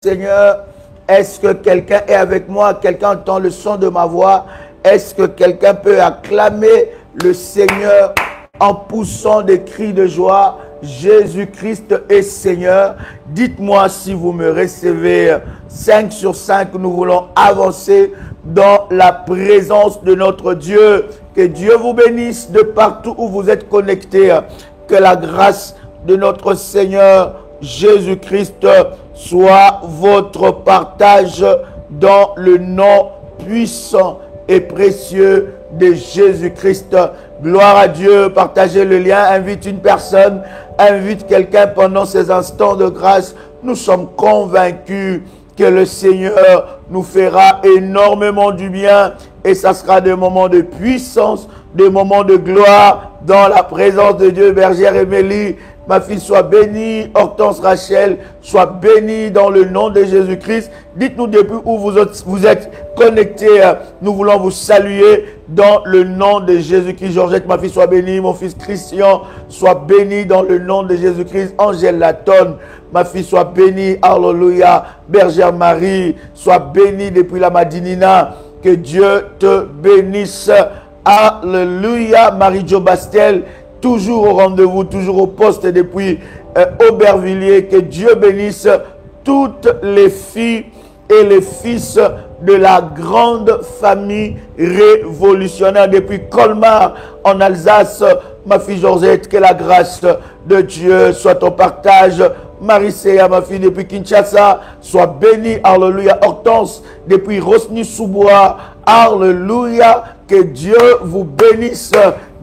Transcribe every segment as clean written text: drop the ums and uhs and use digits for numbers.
Seigneur, est-ce que quelqu'un est avec moi? Quelqu'un entend le son de ma voix? Est-ce que quelqu'un peut acclamer le Seigneur en poussant des cris de joie? Jésus-Christ est Seigneur. Dites-moi si vous me recevez. 5 sur 5, nous voulons avancer dans la présence de notre Dieu. Que Dieu vous bénisse de partout où vous êtes connectés. Que la grâce de notre Seigneur Jésus-Christ soit votre partage dans le nom puissant et précieux de Jésus-Christ. Gloire à Dieu. Partagez le lien, invite une personne, invite quelqu'un pendant ces instants de grâce. Nous sommes convaincus que le Seigneur nous fera énormément du bien et ça sera des moments de puissance, des moments de gloire dans la présence de Dieu. Bergère Émilie, ma fille, soit bénie. Hortense Rachel, soit bénie dans le nom de Jésus-Christ. Dites-nous depuis où vous êtes connectés. Nous voulons vous saluer dans le nom de Jésus-Christ. Georgette, ma fille, soit bénie. Mon fils Christian, soit béni dans le nom de Jésus-Christ. Angèle Latonne, ma fille, soit bénie. Alléluia. Bergère Marie, soit bénie depuis la Madinina. Que Dieu te bénisse. Alléluia. Marie-Jo Bastel, toujours au rendez-vous, toujours au poste depuis Aubervilliers. Que Dieu bénisse toutes les filles et les fils de la grande famille révolutionnaire depuis Colmar en Alsace. Ma fille Georgette, que la grâce de Dieu soit au partage. Marie-Séa, ma fille, depuis Kinshasa, soit bénie. Alléluia. Hortense, depuis Rosny-sous-Bois. Alléluia. Que Dieu vous bénisse.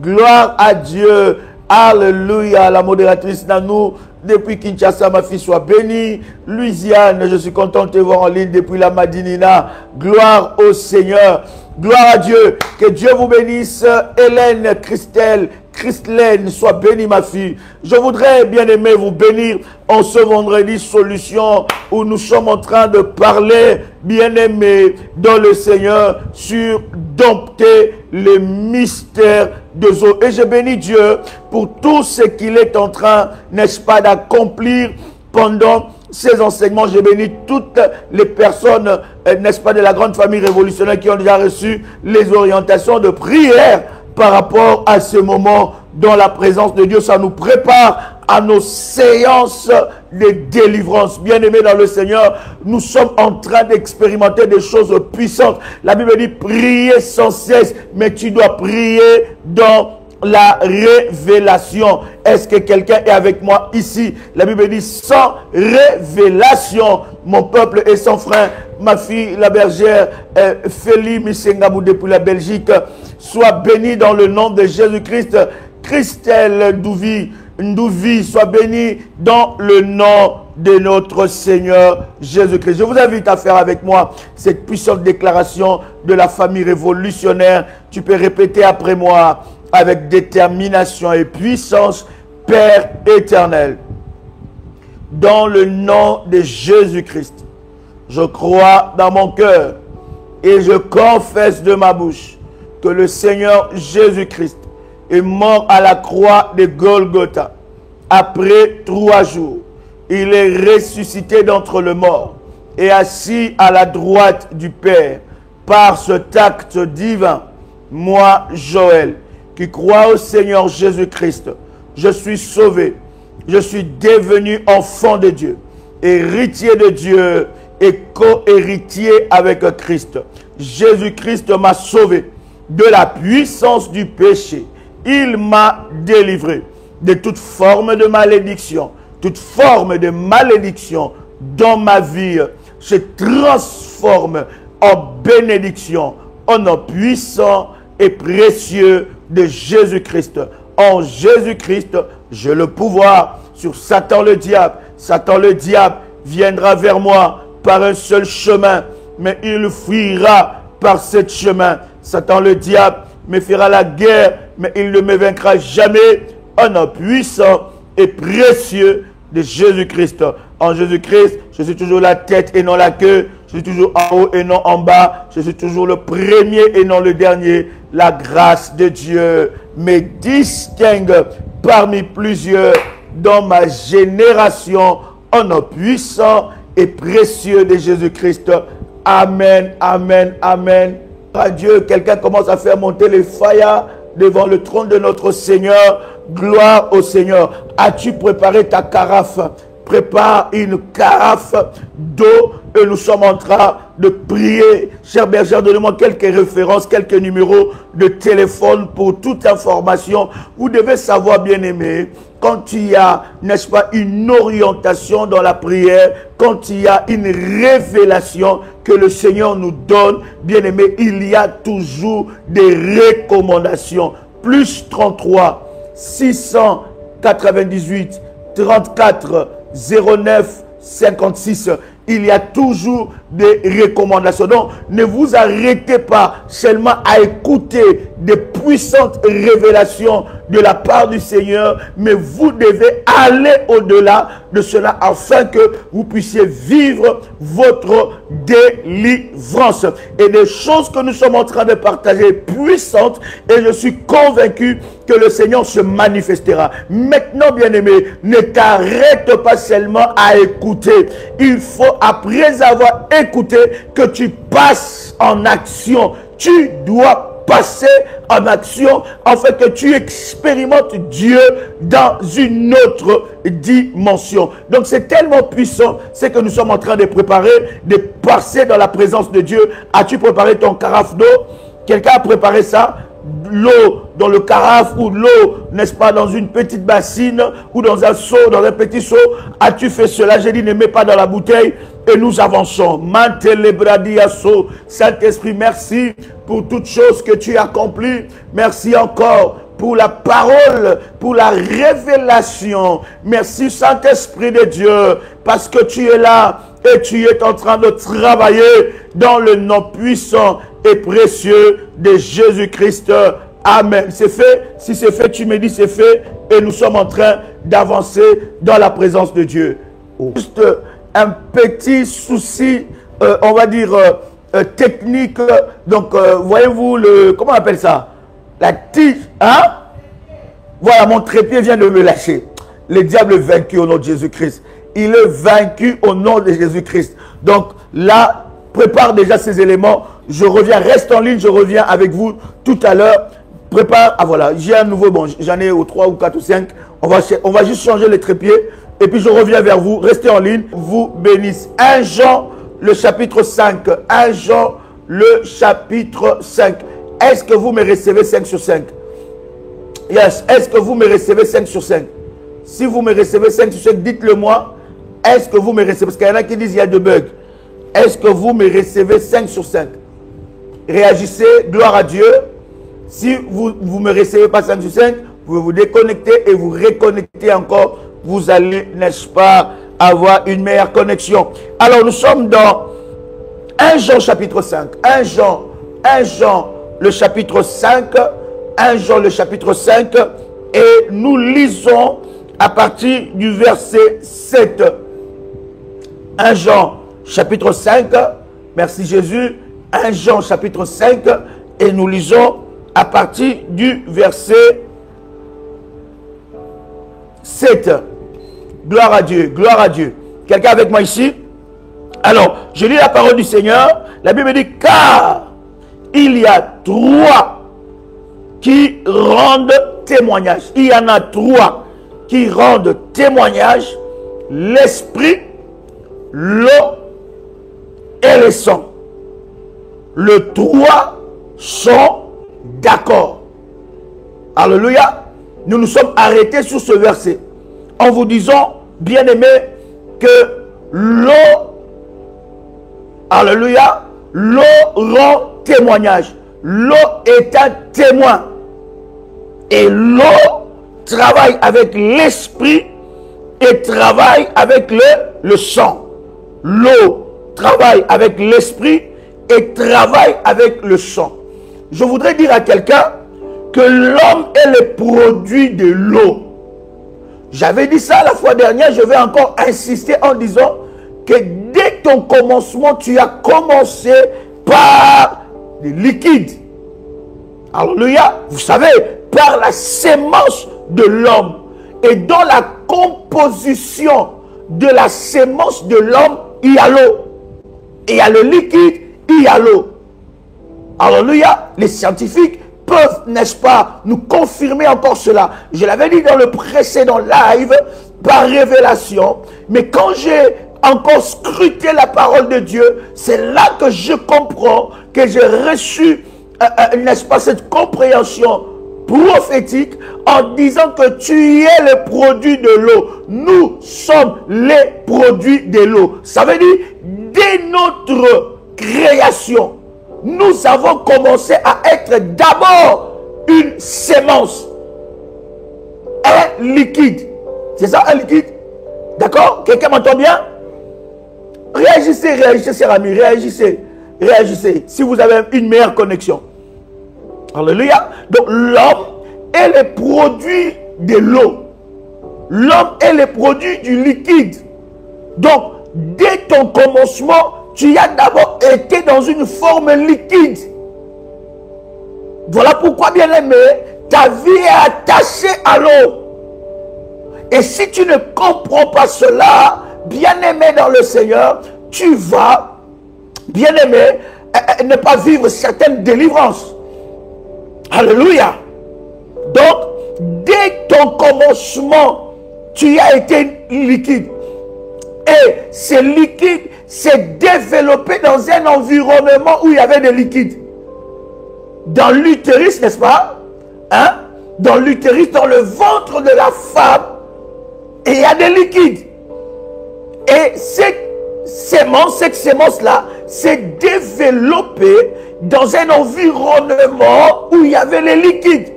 Gloire à Dieu. Alléluia. La modératrice Nanou, depuis Kinshasa, ma fille, soit bénie. Louisiane, je suis content de te voir en ligne depuis la Madinina. Gloire au Seigneur. Gloire à Dieu. Que Dieu vous bénisse. Hélène, Christelaine, sois bénie, ma fille. Je voudrais, bien aimé, vous bénir en ce vendredi solution où nous sommes en train de parler, bien aimé, dans le Seigneur, sur dompter les mystères de Zoé. Et je bénis Dieu pour tout ce qu'il est en train, n'est-ce pas, d'accomplir pendant ces enseignements. Je bénis toutes les personnes, n'est-ce pas, de la grande famille révolutionnaire qui ont déjà reçu les orientations de prière par rapport à ce moment dans la présence de Dieu. Ça nous prépare à nos séances de délivrance. Bien-aimés dans le Seigneur, nous sommes en train d'expérimenter des choses puissantes. La Bible dit prier sans cesse, mais tu dois prier dans la révélation. Est-ce que quelqu'un est avec moi ici? La Bible dit sans révélation, mon peuple est sans frein. Ma fille, la bergère, Félie Missengabou depuis la Belgique, soit bénie dans le nom de Jésus-Christ. Christelle Ndouvi, soit bénie dans le nom de notre Seigneur Jésus-Christ. Je vous invite à faire avec moi cette puissante déclaration de la famille révolutionnaire. Tu peux répéter après moi avec détermination et puissance. Père éternel, dans le nom de Jésus-Christ, je crois dans mon cœur et je confesse de ma bouche que le Seigneur Jésus-Christ est mort à la croix de Golgotha. Après 3 jours, il est ressuscité d'entre les morts et assis à la droite du Père. Par cet acte divin, moi, Joël, qui crois au Seigneur Jésus-Christ, je suis sauvé, je suis devenu enfant de Dieu, héritier de Dieu et co-héritier avec Christ. Jésus-Christ m'a sauvé de la puissance du péché. Il m'a délivré de toute forme de malédiction. Toute forme de malédiction dans ma vie se transforme en bénédiction, en nom puissant et précieux de Jésus-Christ. En Jésus-Christ, j'ai le pouvoir sur Satan le diable. Satan le diable viendra vers moi par un seul chemin, mais il fuira par ce chemin. Satan le diable me fera la guerre, mais il ne me vaincra jamais. En nom puissant et précieux de Jésus-Christ. En Jésus-Christ, je suis toujours la tête et non la queue. Je suis toujours en haut et non en bas. Je suis toujours le premier et non le dernier. La grâce de Dieu me distingue parmi plusieurs dans ma génération. En nom puissant et précieux de Jésus-Christ. Amen, amen, amen. Ah Dieu, quelqu'un commence à faire monter les faillas devant le trône de notre Seigneur. Gloire au Seigneur. As-tu préparé ta carafe? Prépare une carafe d'eau et nous sommes en train de prier. Cher berger, donnez-moi quelques références, quelques numéros de téléphone pour toute information. Vous devez savoir, bien aimé, quand il y a, n'est-ce pas, une orientation dans la prière, quand il y a une révélation que le Seigneur nous donne, bien aimé, il y a toujours des recommandations. Plus 33 698 34 09 56. Il y a toujours des recommandations. Donc, ne vous arrêtez pas seulement à écouter des puissantes révélations de la part du Seigneur, mais vous devez aller au-delà de cela afin que vous puissiez vivre votre délivrance. Et des choses que nous sommes en train de partager puissantes, et je suis convaincu que le Seigneur se manifestera. Maintenant, bien-aimé, ne t'arrête pas seulement à écouter. Il faut, après avoir écouté, que tu passes en action. Tu dois passer en action afin que tu expérimentes Dieu dans une autre dimension. Donc c'est tellement puissant, c'est que nous sommes en train de préparer, de passer dans la présence de Dieu. As-tu préparé ton carafe d'eau? Quelqu'un a préparé ça? L'eau dans le carafe ou l'eau, n'est-ce pas, dans une petite bassine ou dans un seau, dans un petit seau. As-tu fait cela? J'ai dit, ne mets pas dans la bouteille et nous avançons. Saint-Esprit, merci pour toutes choses que tu as accomplies. Merci encore pour la parole, pour la révélation. Merci Saint-Esprit de Dieu, parce que tu es là et tu es en train de travailler dans le nom puissant et précieux de Jésus-Christ. Amen. C'est fait. Si c'est fait, tu me dis c'est fait. Et nous sommes en train d'avancer dans la présence de Dieu. Juste un petit souci, on va dire, technique. Donc, voyez-vous, comment on appelle ça? La tige. Hein? Voilà, mon trépied vient de me lâcher. Le diable est vaincu au nom de Jésus-Christ. Il est vaincu au nom de Jésus-Christ. Donc, là, prépare déjà ces éléments. Je reviens, reste en ligne, je reviens avec vous tout à l'heure. Prépare, ah voilà, j'ai un nouveau, bon, j'en ai au 3 ou 4 ou 5. On va juste changer les trépieds. Et puis je reviens vers vous. Restez en ligne, vous bénisse. 1 Jean, le chapitre 5. 1 Jean, le chapitre 5. Est-ce que vous me recevez 5 sur 5? Yes. Est-ce que vous me recevez 5 sur 5? Si vous me recevez 5 sur 5, dites-le moi. Est-ce que vous me recevez? Parce qu'il y en a qui disent qu'il y a de bugs. Est-ce que vous me recevez 5 sur 5? Réagissez, gloire à Dieu. Si vous ne me recevez pas 5 sur 5, vous pouvez vous déconnecter et vous reconnecter encore. Vous allez, n'est-ce pas, avoir une meilleure connexion. Alors, nous sommes dans 1 Jean chapitre 5. 1 Jean, le chapitre 5. 1 Jean, le chapitre 5. Et nous lisons à partir du verset 7. 1 Jean, chapitre 5. Merci Jésus. 1 Jean, chapitre 5. Et nous lisons à partir du verset 7. Gloire à Dieu, gloire à Dieu. Quelqu'un avec moi ici? Alors, je lis la parole du Seigneur. La Bible dit, car il y a 3 qui rendent témoignage. Il y en a 3 qui rendent témoignage. L'esprit, l'eau et le sang. Les 3 sont d'accord. Alléluia. Nous nous sommes arrêtés sur ce verset en vous disant, bien aimé, que l'eau, alléluia, l'eau rend témoignage. L'eau est un témoin. Et l'eau travaille avec l'esprit et travaille avec le sang. L'eau travaille avec l'esprit et travaille avec le sang. Je voudrais dire à quelqu'un que l'homme est le produit de l'eau. J'avais dit ça la fois dernière, je vais encore insister en disant que dès ton commencement, tu as commencé par des liquides. Alléluia. Vous savez, par la sémence de l'homme. Et dans la composition de la sémence de l'homme, il y a l'eau. Et il y a le liquide, il y a l'eau. Alléluia. Les scientifiques peuvent, n'est-ce pas, nous confirmer encore cela. Je l'avais dit dans le précédent live, par révélation. Mais quand j'ai encore scruté la parole de Dieu, c'est là que je comprends que j'ai reçu, n'est-ce pas, cette compréhension prophétique en disant que tu es le produit de l'eau. Nous sommes les produits de l'eau. Ça veut dire, dès notre création, nous avons commencé à être d'abord une sémence, un liquide. C'est ça, un liquide? D'accord? Quelqu'un m'entend bien? Réagissez, réagissez, chers amis, réagissez, réagissez, si vous avez une meilleure connexion. Alléluia. Donc l'homme est le produit de l'eau. L'homme est le produit du liquide. Donc, dès ton commencement, tu as d'abord été dans une forme liquide. Voilà pourquoi, bien aimé, ta vie est attachée à l'eau. Et si tu ne comprends pas cela, bien aimé dans le Seigneur, tu vas, bien aimé, ne pas vivre certaines délivrances. Alléluia. Donc, dès ton commencement, tu as été liquide. Et ce liquide s'est développé dans un environnement où il y avait des liquides. Dans l'utérus, n'est-ce pas? Hein? Dans l'utérus, dans le ventre de la femme, et il y a des liquides. Et cette sémence-là s'est développée dans un environnement où il y avait les liquides.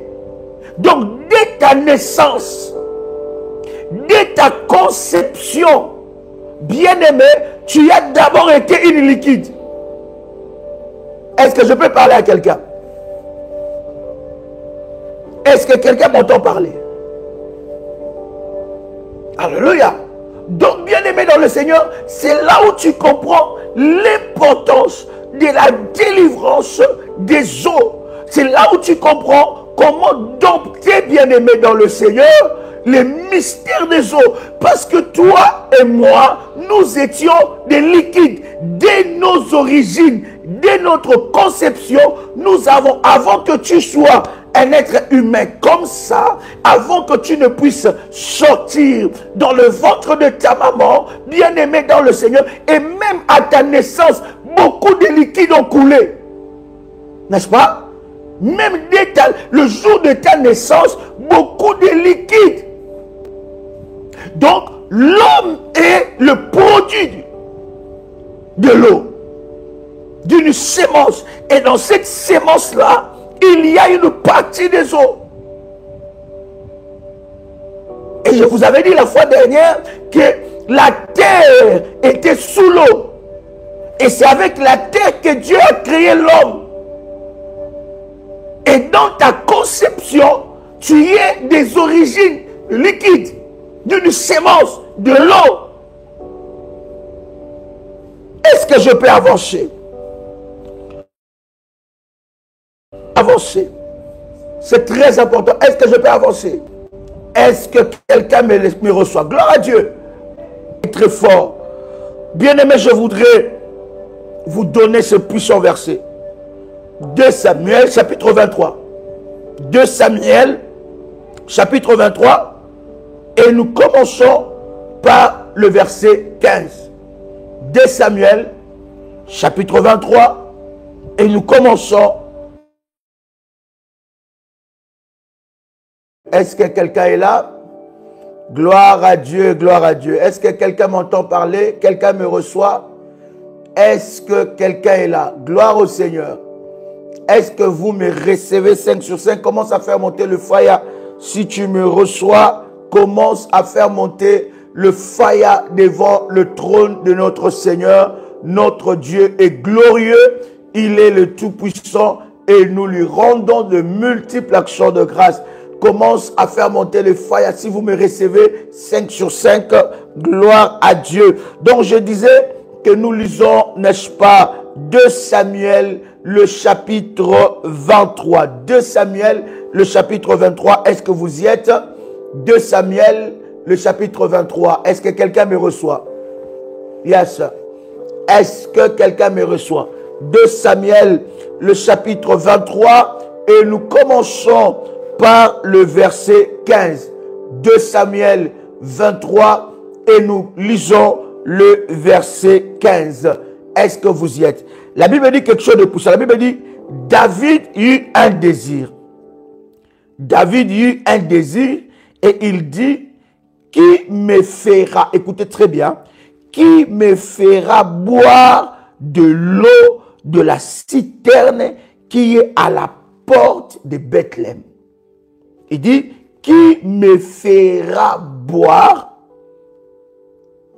Donc, dès ta naissance, dès ta conception, bien-aimé, tu as d'abord été une liquide. Est-ce que je peux parler à quelqu'un? Est-ce que quelqu'un m'entend parler? Alléluia. Donc, bien-aimé dans le Seigneur, c'est là où tu comprends l'importance de la délivrance des eaux. C'est là où tu comprends comment dompter, bien-aimé dans le Seigneur, les mystères des eaux. Parce que toi et moi, nous étions des liquides. Dès nos origines, dès notre conception, nous avons, avant que tu sois un être humain comme ça, avant que tu ne puisses sortir dans le ventre de ta maman, bien-aimé dans le Seigneur, et même à ta naissance, beaucoup de liquides ont coulé. N'est-ce pas? Même dès le jour de ta naissance, beaucoup de liquides. Donc, l'homme est le produit de l'eau, d'une sémence. Et dans cette sémence-là, il y a une partie des eaux. Et je vous avais dit la fois dernière que la terre était sous l'eau. Et c'est avec la terre que Dieu a créé l'homme. Et dans ta conception, tu es des origines liquides, d'une sémence, de l'eau. Est-ce que je peux avancer? Avancer. C'est très important. Est-ce que je peux avancer? Est-ce que quelqu'un me reçoit? Gloire à Dieu. Très fort. Bien-aimé, je voudrais vous donner ce puissant verset. 2 Samuel, chapitre 23. 2 Samuel, chapitre 23. Et nous commençons par le verset 15. 2 Samuel, chapitre 23. Et nous commençons. Est-ce que quelqu'un est là? Gloire à Dieu, gloire à Dieu. Est-ce que quelqu'un m'entend parler? Quelqu'un me reçoit? Est-ce que quelqu'un est là? Gloire au Seigneur. Est-ce que vous me recevez 5 sur 5? Commence à faire monter le fire. Si tu me reçois, commence à faire monter le fire devant le trône de notre Seigneur. Notre Dieu est glorieux. Il est le Tout-Puissant et nous lui rendons de multiples actions de grâce. Commence à faire monter le fire. Si vous me recevez 5 sur 5, gloire à Dieu. Donc je disais que nous lisons, n'est-ce pas, 2 Samuel, le chapitre 23. 2 Samuel, le chapitre 23. Est-ce que vous y êtes? 2 Samuel, le chapitre 23. Est-ce que quelqu'un me reçoit? Yes. Est-ce que quelqu'un me reçoit? 2 Samuel, le chapitre 23, et nous commençons par le verset 15. 2 Samuel 23, et nous lisons le verset 15. Est-ce que vous y êtes? La Bible dit quelque chose de puissant. La Bible dit, David eut un désir. David eut un désir et il dit, qui me fera, écoutez très bien, qui me fera boire de l'eau de la citerne qui est à la porte de Bethléem. Il dit, qui me fera boire,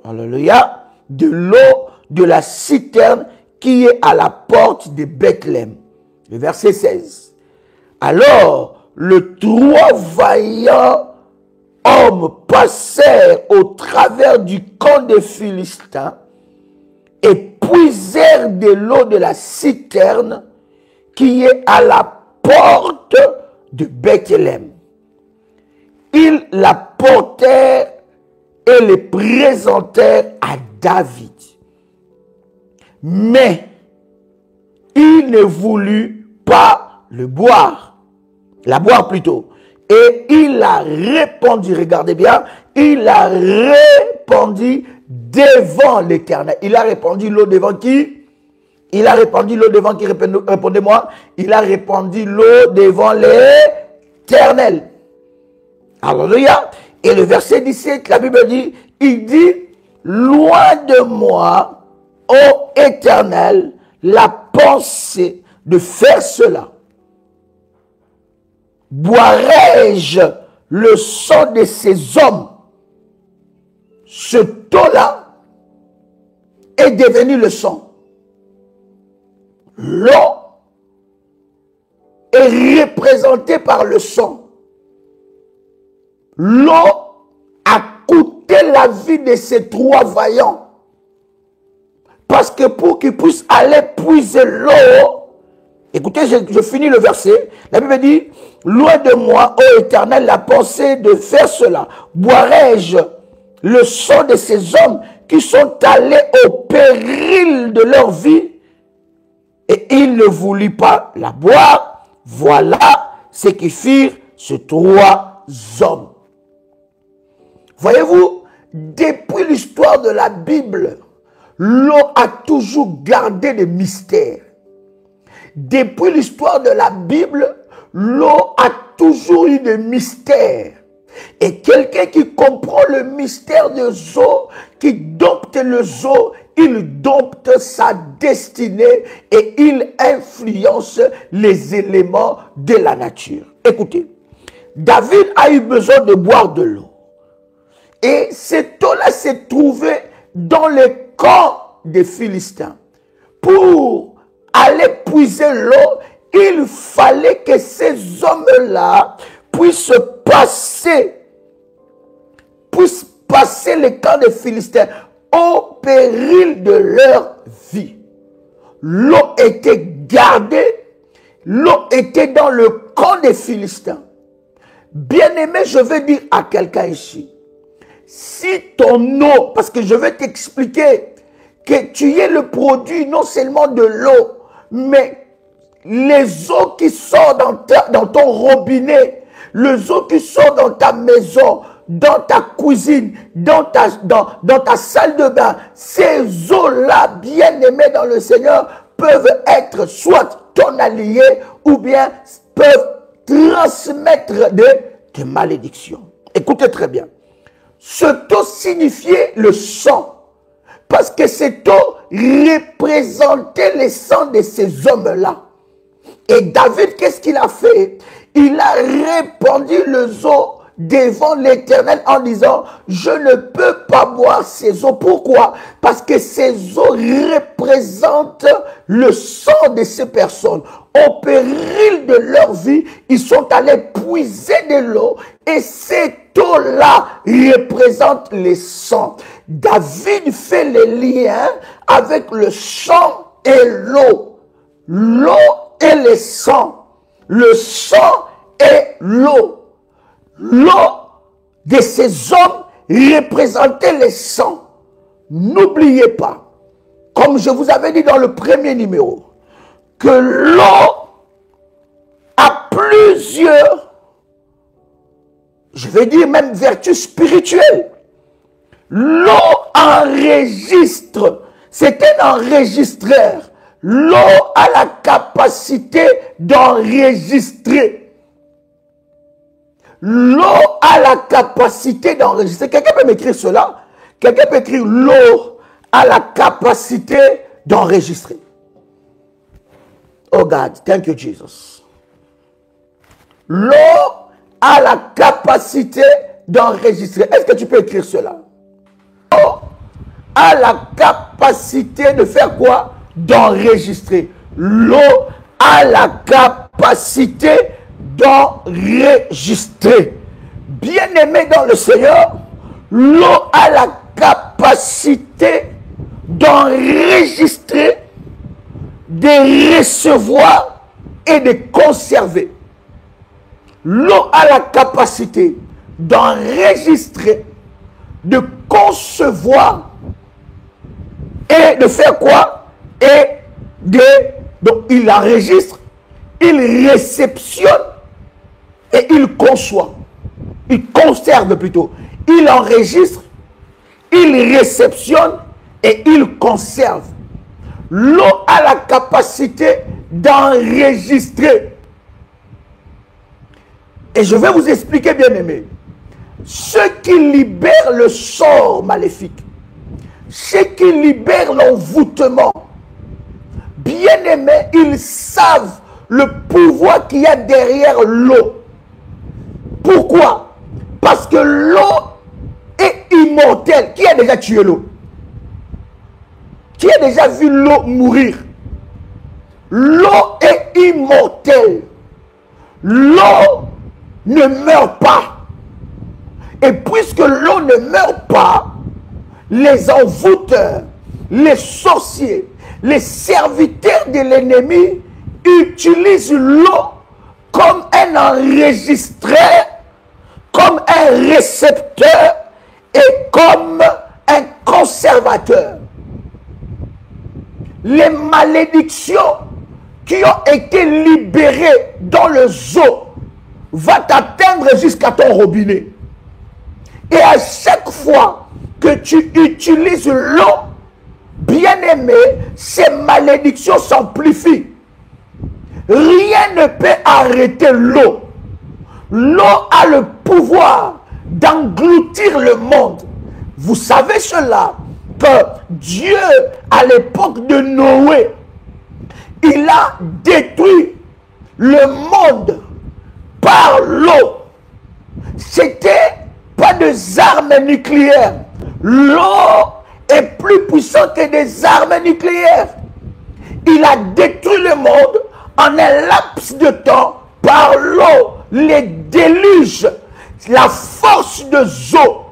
alléluia, de l'eau de la citerne qui est à la porte de Bethléem. Le verset 16. Alors, les 3 vaillants hommes passèrent au travers du camp des Philistins et puisèrent de l'eau de la citerne qui est à la porte de Bethléem. Ils la portèrent et les présentèrent à David. Mais il ne voulut pas le boire, la boire plutôt. Et il a répandu, regardez bien, il a répandu devant l'Éternel. Il a répandu l'eau devant qui? Il a répandu l'eau devant qui? Répondez-moi. Il a répandu l'eau devant l'Éternel. Alléluia. Et le verset 17, la Bible dit, il dit, loin de moi, ô Éternel, la pensée de faire cela. Boirai-je le sang de ces hommes? Ce taux-là est devenu le sang. L'eau est représentée par le sang. L'eau a coûté la vie de ces 3 vaillants. Parce que pour qu'ils puissent aller puiser l'eau, écoutez, je finis le verset. La Bible dit, loin de moi, ô Éternel, la pensée de faire cela. Boirai-je le sang de ces hommes qui sont allés au péril de leur vie? Et il ne voulut pas la boire. Voilà ce qui firent ces 3 hommes. Voyez-vous, depuis l'histoire de la Bible, l'eau a toujours gardé des mystères. Depuis l'histoire de la Bible, l'eau a toujours eu des mystères. Et quelqu'un qui comprend le mystère des eaux, qui dompte les eaux, il dompte sa destinée et il influence les éléments de la nature. Écoutez, David a eu besoin de boire de l'eau. Et cette eau-là s'est trouvée dans le camp des Philistins. Pour aller puiser l'eau, il fallait que ces hommes-là puissent passer les camps des Philistins au péril de leur vie. L'eau était gardée, l'eau était dans le camp des Philistins. Bien-aimé, je veux dire à quelqu'un ici, si ton eau, parce que je vais t'expliquer que tu es le produit non seulement de l'eau, mais les eaux qui sortent dans ton robinet, les eaux qui sortent dans ta maison, dans ta cuisine, dans ta salle de bain, ces eaux-là, bien aimées dans le Seigneur, peuvent être soit ton allié ou bien peuvent transmettre des malédictions. Écoutez très bien. Cette eau signifiait le sang. Parce que cette eau représentait le sang de ces hommes-là. Et David, qu'est-ce qu'il a fait? Il a répandu les eaux devant l'Éternel en disant, je ne peux pas boire ces eaux. Pourquoi? Parce que ces eaux représentent le sang de ces personnes. Au péril de leur vie, ils sont allés puiser de l'eau et cette eau-là représente le sang. David fait le lien avec le sang et l'eau. L'eau et le sang. Le sang et l'eau. L'eau de ces hommes représentait le sang. N'oubliez pas comme je vous avais dit dans le premier numéro, que l'eau a plusieurs, je vais dire même vertus spirituelles. L'eau enregistre, c'est un enregistreur. L'eau a la capacité d'enregistrer. L'eau a la capacité d'enregistrer. Quelqu'un peut m'écrire cela? Quelqu'un peut écrire l'eau a la capacité d'enregistrer. Oh God, thank you Jesus. L'eau a la capacité d'enregistrer. Est-ce que tu peux écrire cela? L'eau a la capacité de faire quoi? D'enregistrer. L'eau a la capacité d'enregistrer. Bien-aimé dans le Seigneur, l'eau a la capacité d'enregistrer, de recevoir et de conserver. L'eau a la capacité d'enregistrer, de concevoir et de faire quoi? Donc il enregistre, il réceptionne et il conçoit. Il conserve plutôt. Il enregistre, il réceptionne et il conserve. L'eau a la capacité d'enregistrer. Et je vais vous expliquer, bien aimé. Ceux qui libèrent le sort maléfique, ceux qui libèrent l'envoûtement, bien aimé, ils savent le pouvoir qu'il y a derrière l'eau. Pourquoi? Parce que l'eau est immortelle. Qui a déjà tué l'eau? Qui a déjà vu l'eau mourir? L'eau est immortelle. L'eau ne meurt pas. Et puisque l'eau ne meurt pas, les envoûteurs, les sorciers, les serviteurs de l'ennemi utilisent l'eau comme un enregistreur, comme un récepteur et comme un conservateur. Les malédictions qui ont été libérées dans le zoo vont t'atteindre jusqu'à ton robinet. Et à chaque fois que tu utilises l'eau, bien-aimé, ces malédictions s'amplifient. Rien ne peut arrêter l'eau. L'eau a le pouvoir d'engloutir le monde. Vous savez cela, que Dieu, à l'époque de Noé, il a détruit le monde par l'eau. C'était pas des armes nucléaires. L'eau est plus puissante que des armes nucléaires. Il a détruit le monde en un laps de temps par l'eau, les déluges, la force de zoo.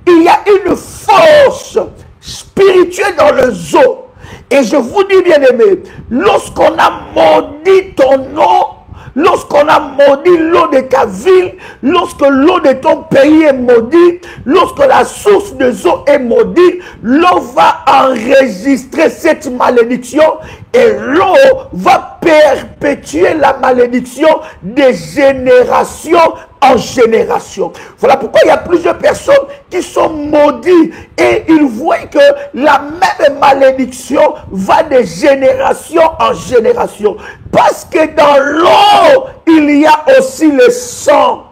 Il y a une force spirituelle dans le zoo. Et je vous dis, bien aimé, lorsqu'on a maudit ton nom, lorsqu'on a maudit l'eau de ta ville, lorsque l'eau de ton pays est maudite, lorsque la source de eau est maudite, l'eau va enregistrer cette malédiction et l'eau va perpétuer la malédiction de génération en génération. Voilà pourquoi il y a plusieurs personnes qui sont maudites et ils voient que la même malédiction va de génération en génération. Parce que dans l'eau, il y a aussi le sang.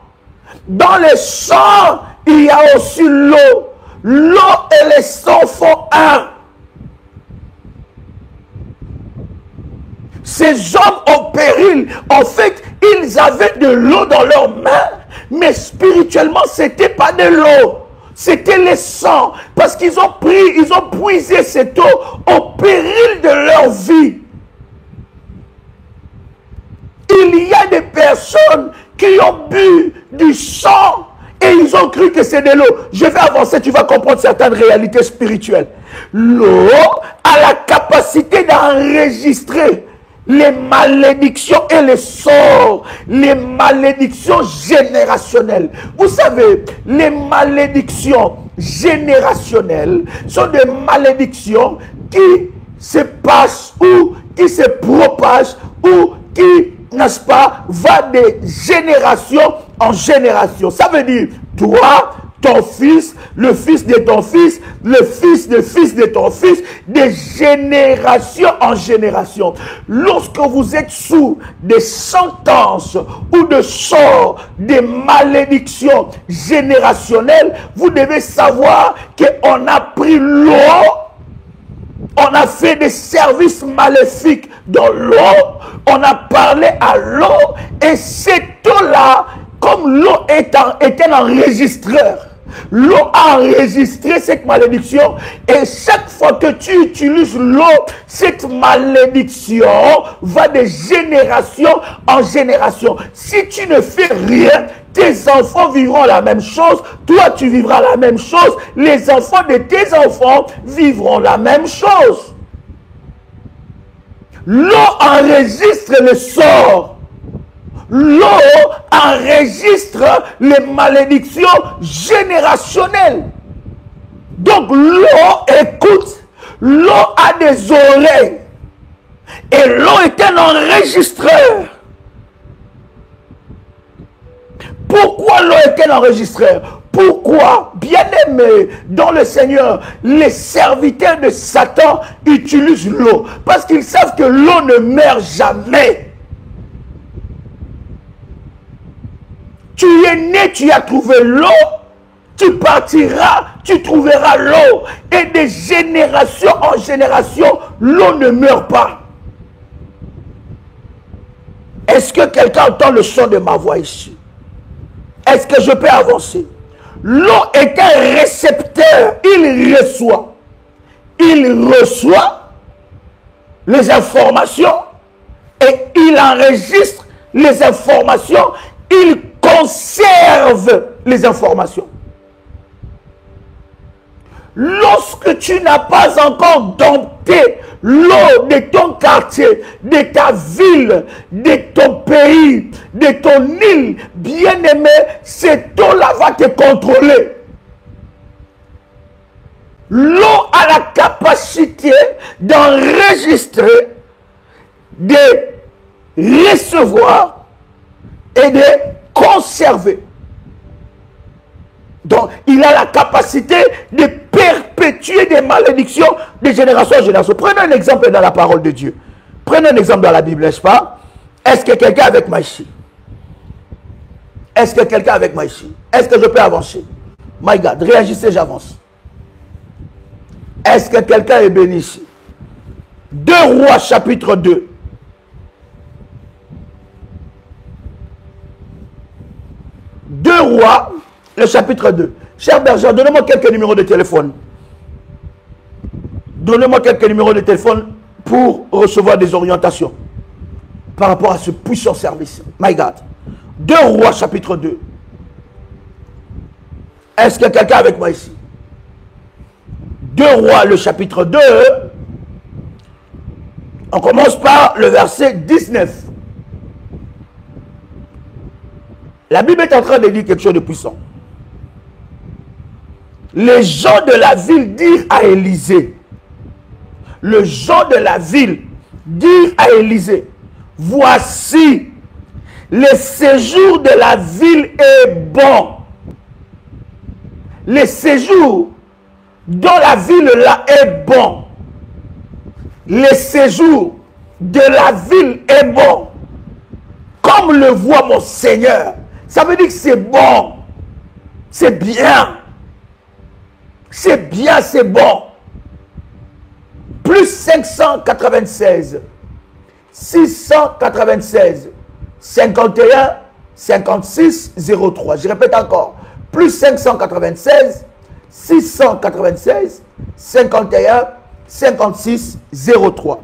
Dans le sang, il y a aussi l'eau. L'eau et le sang font un. Ces hommes au péril, en fait, ils avaient de l'eau dans leurs mains, mais spirituellement, ce n'était pas de l'eau. C'était le sang. Parce qu'ils ont pris, ils ont puisé cette eau au péril de leur vie. Il y a des personnes qui ont bu du sang et ils ont cru que c'est de l'eau. Je vais avancer, tu vas comprendre certaines réalités spirituelles. L'eau a la capacité d'enregistrer les malédictions et les sorts, les malédictions générationnelles. Vous savez, les malédictions générationnelles sont des malédictions qui se passe ou qui se propage ou qui, n'est-ce pas, va de génération en génération. Ça veut dire, toi, ton fils, le fils de ton fils, le fils de ton fils, de génération en génération. Lorsque vous êtes sous des sentences ou de sorts, des malédictions générationnelles, vous devez savoir qu'on a pris l'eau, on a fait des services maléfiques dans l'eau, on a parlé à l'eau, et cette eau-là, comme l'eau est un enregistreur, l'eau a enregistré cette malédiction, et chaque fois que tu utilises l'eau, cette malédiction va de génération en génération. Si tu ne fais rien, tes enfants vivront la même chose, toi tu vivras la même chose, les enfants de tes enfants vivront la même chose. L'eau enregistre le sort. L'eau enregistre les malédictions générationnelles. Donc l'eau écoute, l'eau a des oreilles. Et l'eau est un enregistreur. Pourquoi l'eau est un enregistreur? Pourquoi, bien-aimés dans le Seigneur, les serviteurs de Satan utilisent l'eau? Parce qu'ils savent que l'eau ne meurt jamais. Tu es né, tu as trouvé l'eau, tu partiras, tu trouveras l'eau. Et de génération en génération, l'eau ne meurt pas. Est-ce que quelqu'un entend le son de ma voix ici? Est-ce que je peux avancer? L'eau est un récepteur, il reçoit. Il reçoit les informations et il enregistre les informations, il conserve les informations. Lorsque tu n'as pas encore dompté l'eau de ton quartier, de ta ville, de ton pays, de ton île, bien-aimé, cette eau-là va te contrôler. L'eau a la capacité d'enregistrer, de recevoir et de conserver. Donc, il a la capacité de perpétuer des malédictions de génération en génération. Prenez un exemple dans la parole de Dieu. Prenez un exemple dans la Bible, n'est-ce pas? Est-ce que quelqu'un avec moi ici? Est-ce que quelqu'un avec moi ici? Est-ce que je peux avancer? My God, réagissez, j'avance. Est-ce que quelqu'un est béni ici? 2 Rois chapitre 2. 2 Rois, le chapitre 2. Cher berger, donnez-moi quelques numéros de téléphone. Donnez-moi quelques numéros de téléphone pour recevoir des orientations par rapport à ce puissant service. My God. 2 Rois, chapitre 2. Est-ce que quelqu'un avec moi ici? 2 Rois, le chapitre 2. On commence par le verset 19. La Bible est en train de dire quelque chose de puissant. Les gens de la ville dirent à Élisée. Les gens de la ville dirent à Élisée, voici, le séjour de la ville est bon. Le séjour dans la ville là est bon. Le séjour de la ville est bon. Comme le voit mon Seigneur. Ça veut dire que c'est bon. C'est bien. C'est bien, c'est bon. Plus 596. 696. 51, 56, 03. Je répète encore. Plus 596, 696, 51, 56, 03.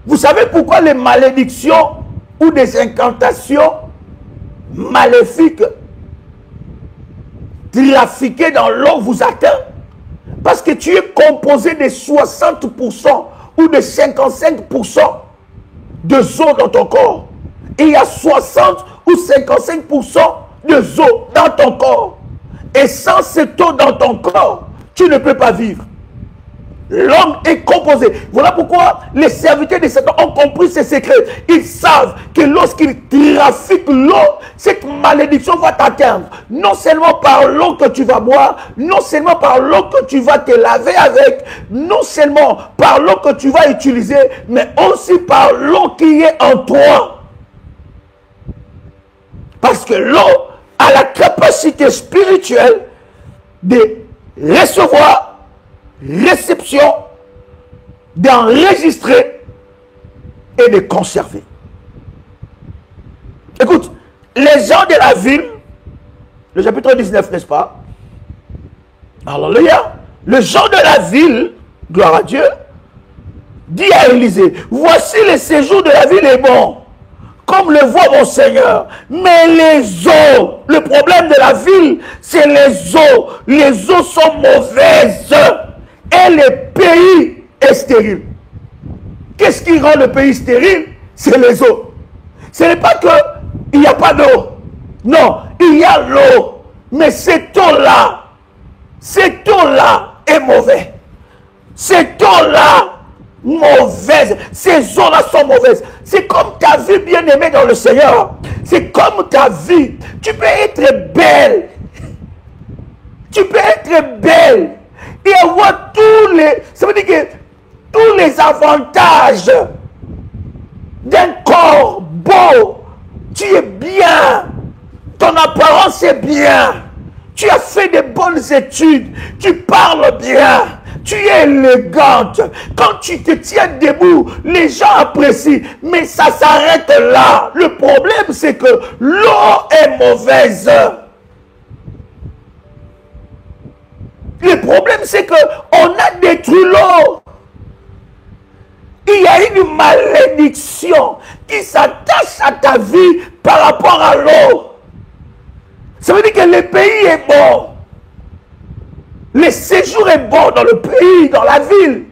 Vous savez pourquoi les malédictions ou des incantations maléfiques trafiquées dans l'eau vous atteignent? Parce que tu es composé de 60% ou de 55% de eau dans ton corps. Et il y a 60 ou 55% de eau dans ton corps. Et sans cette eau dans ton corps, tu ne peux pas vivre. L'homme est composé. Voilà pourquoi les serviteurs de Satan ont compris ces secrets. Ils savent que lorsqu'ils trafiquent l'eau, cette malédiction va t'atteindre. Non seulement par l'eau que tu vas boire, non seulement par l'eau que tu vas te laver avec, non seulement par l'eau que tu vas utiliser, mais aussi par l'eau qui est en toi. Parce que l'eau a la capacité spirituelle de recevoir, réception, d'enregistrer et de conserver. Écoute, les gens de la ville, le chapitre 19, n'est-ce pas? Alléluia. Les gens de la ville, gloire à Dieu, dit à Élisée, voici le séjour de la ville est bon, comme le voit mon Seigneur. Mais les eaux, le problème de la ville, c'est les eaux. Les eaux sont mauvaises. Et le pays est stérile. Qu'est-ce qui rend le pays stérile? C'est les eaux. Ce n'est pas qu'il n'y a pas d'eau. Non, il y a l'eau. Mais cette eau-là est mauvaise. Cette eau-là, mauvaise. Ces eaux-là sont mauvaises. C'est comme ta vie bien-aimée dans le Seigneur. C'est comme ta vie. Tu peux être belle. Tu peux être belle. Et avoir tous les... Ça veut dire que tous les avantages d'un corps beau. Tu es bien. Ton apparence est bien. Tu as fait de bonnes études. Tu parles bien. Tu es élégante. Quand tu te tiens debout, les gens apprécient. Mais ça s'arrête là. Le problème, c'est que l'eau est mauvaise. Le problème, c'est qu'on a détruit l'eau. Il y a une malédiction qui s'attache à ta vie par rapport à l'eau. Ça veut dire que le pays est bon. Le séjour est bon dans le pays, dans la ville.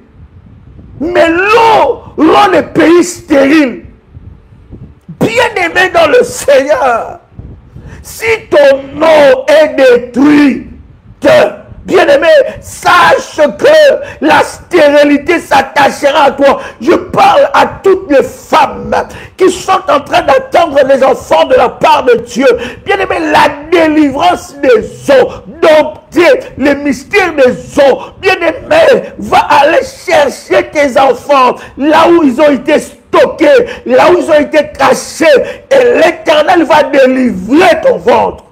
Mais l'eau rend le pays stérile. Bien-aimé dans le Seigneur, si ton eau est détruite, bien-aimé, sache que la stérilité s'attachera à toi. Je parle à toutes les femmes qui sont en train d'attendre les enfants de la part de Dieu. Bien-aimé, la délivrance des eaux, dompter le mystère des eaux. Bien-aimé, va aller chercher tes enfants là où ils ont été stockés, là où ils ont été cachés. Et l'Éternel va délivrer ton ventre.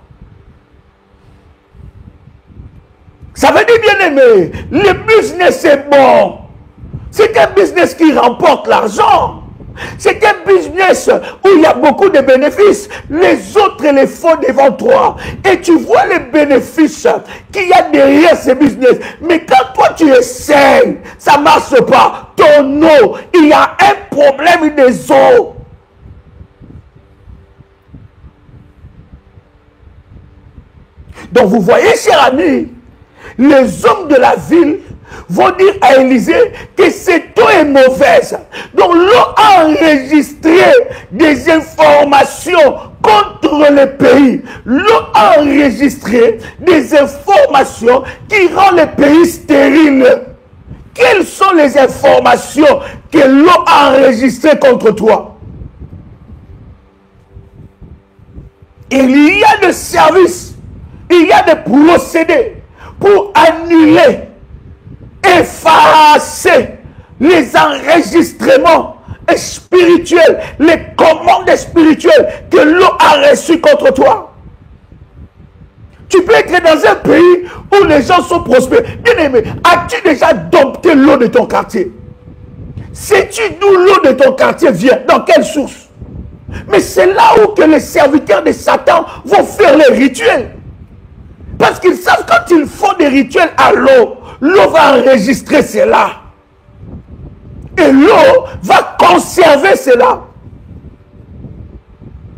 Ça veut dire, bien-aimé, le business est bon. C'est un business qui remporte l'argent. C'est un business où il y a beaucoup de bénéfices. Les autres les font devant toi. Et tu vois les bénéfices qu'il y a derrière ce business. Mais quand toi tu essaies, ça ne marche pas. Ton eau, il y a un problème des eaux. Donc vous voyez, cher ami, les hommes de la ville vont dire à Élisée que cette eau est mauvaise. Donc l'eau a enregistré des informations contre le pays. L'eau a enregistré des informations qui rendent le pays stérile. Quelles sont les informations que l'eau a enregistrées contre toi? Il y a des services, il y a des procédés pour annuler, effacer les enregistrements spirituels, les commandes spirituelles que l'eau a reçues contre toi. Tu peux être dans un pays où les gens sont prospères. Bien-aimé, as-tu déjà dompté l'eau de ton quartier? Sais-tu d'où l'eau de ton quartier vient? Dans quelle source? Mais c'est là où que les serviteurs de Satan vont faire les rituels. Parce qu'ils savent quand ils font des rituels à l'eau, l'eau va enregistrer cela. Et l'eau va conserver cela.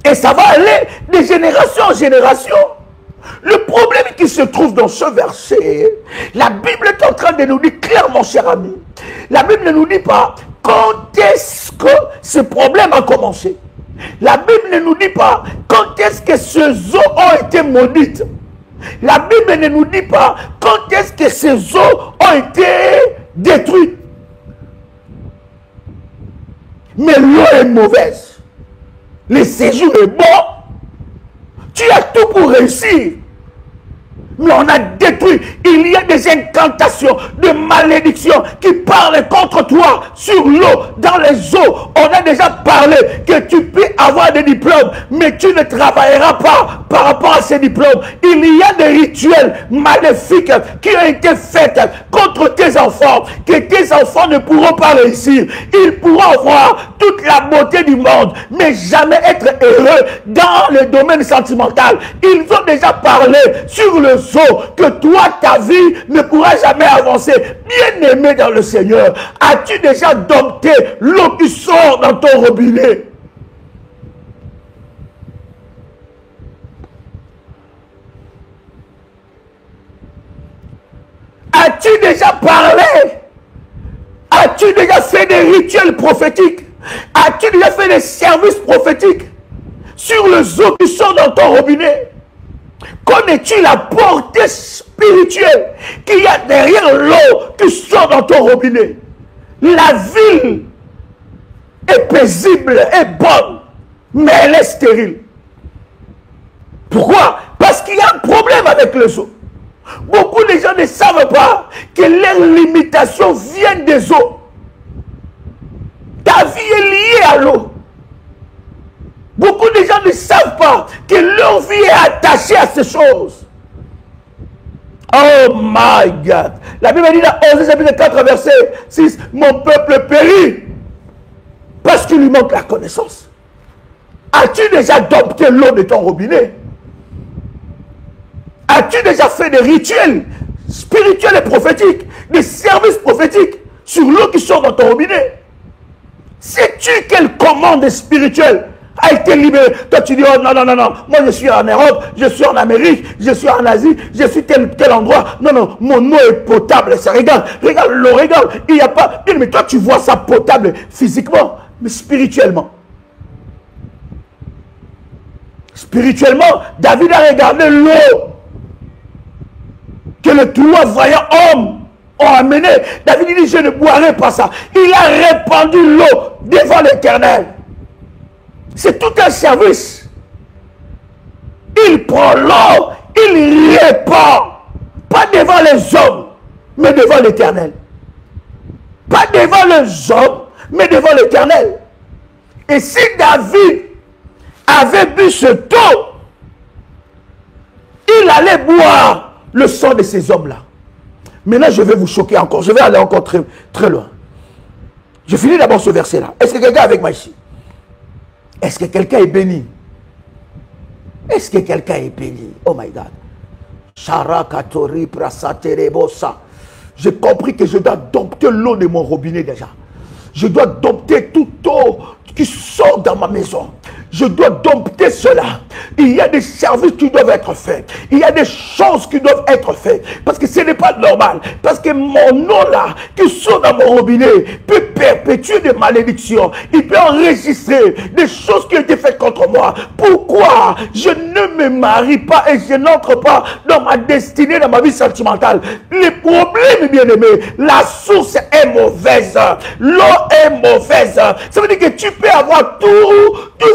Et ça va aller de génération en génération. Le problème qui se trouve dans ce verset, la Bible est en train de nous dire clairement, cher ami, la Bible ne nous dit pas quand est-ce que ce problème a commencé. La Bible ne nous dit pas quand est-ce que ces eaux ont été maudites. La Bible ne nous dit pas quand est-ce que ces eaux ont été détruite. Mais l'eau est mauvaise. Le séjour est bon. Tu as tout pour réussir. Mais on a détruit. Il y a des incantations, des malédictions qui parlent contre toi sur l'eau, dans les eaux. On a déjà parlé que tu peux avoir des diplômes, mais tu ne travailleras pas par rapport à ces diplômes. Il y a des rituels maléfiques qui ont été faits contre tes enfants, que tes enfants ne pourront pas réussir. Ils pourront avoir toute la beauté du monde, mais jamais être heureux dans le domaine sentimental. Ils ont déjà parlé sur le zoo que toi, ta vie ne pourra jamais avancer. Bien-aimé dans le Seigneur, as-tu déjà dompté l'eau qui sort dans ton robinet? As-tu déjà parlé? As-tu déjà fait des rituels prophétiques? As-tu déjà fait des services prophétiques sur le zoo qui sort dans ton robinet? Connais-tu la portée spirituelle qu'il y a derrière l'eau qui sort dans ton robinet? La ville est paisible, est bonne, mais elle est stérile. Pourquoi? Parce qu'il y a un problème avec les eaux. Beaucoup de gens ne savent pas que leurs limitations viennent des eaux. Ta vie est liée à l'eau. Beaucoup de gens ne savent pas que leur vie est attachée à ces choses. Oh my God. La Bible dit dans Osée chapitre 4 verset 6, mon peuple périt parce qu'il lui manque la connaissance. As-tu déjà dompté l'eau de ton robinet? As-tu déjà fait des rituels spirituels et prophétiques, des services prophétiques sur l'eau qui sort dans ton robinet? Sais-tu quelle commande spirituelle a été libérée? Toi tu dis, oh non, non, non, non, moi je suis en Europe, je suis en Amérique, je suis en Asie, je suis tel endroit. Non, non, mon eau est potable. Ça, regarde, regarde l'eau, regarde. Il n'y a pas. Mais toi tu vois ça potable physiquement, mais spirituellement. Spirituellement, David a regardé l'eau que les trois voyants hommes ont amené. David dit, je ne boirai pas ça. Il a répandu l'eau devant l'Éternel. C'est tout un service. Il prend l'eau, il répand. Pas devant les hommes, mais devant l'Éternel. Pas devant les hommes, mais devant l'Éternel. Et si David avait bu ce eau, il allait boire le sang de ces hommes-là. Maintenant, je vais vous choquer encore. Je vais aller encore très, très loin. Je finis d'abord ce verset-là. Est-ce que quelqu'un est avec moi ici? Est-ce que quelqu'un est béni? Est-ce que quelqu'un est béni? Oh my God. J'ai compris que je dois dompter l'eau de mon robinet déjà. Je dois dompter toute eau qui sort dans ma maison. Je dois dompter cela. Il y a des services qui doivent être faits. Il y a des choses qui doivent être faites. Parce que ce n'est pas normal. Parce que mon eau là, qui sort dans mon robinet, peut perpétuer des malédictions. Il peut enregistrer des choses qui ont été faites contre moi. Pourquoi je ne me marie pas et je n'entre pas dans ma destinée, dans ma vie sentimentale? Les problèmes, bien aimés, la source est mauvaise. L'eau est mauvaise. Ça veut dire que tu peux avoir tout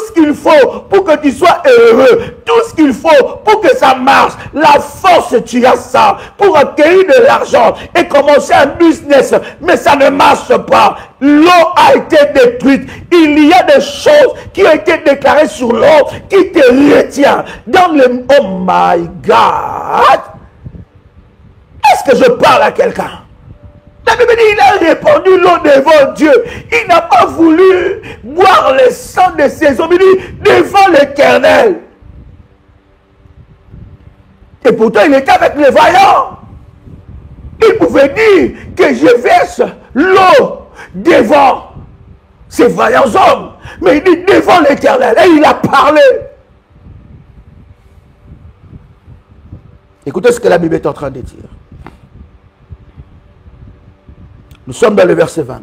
ce qu'il faut pour que tu sois heureux, tout ce qu'il faut pour que ça marche. La force, tu as ça pour acquérir de l'argent et commencer un business, mais ça ne marche pas. L'eau a été détruite. Il y a des choses qui ont été déclarées sur l'eau qui te retient dans le... Oh my God! Est-ce que je parle à quelqu'un? La Bible dit, il a répandu l'eau devant Dieu. Il n'a pas voulu boire le sang de ses hommes. Il dit, devant l'Éternel. Et pourtant, il était avec les vaillants. Il pouvait dire que je verse l'eau devant ces vaillants hommes. Mais il dit, devant l'Éternel. Et il a parlé. Écoutez ce que la Bible est en train de dire. Nous sommes dans le verset 20.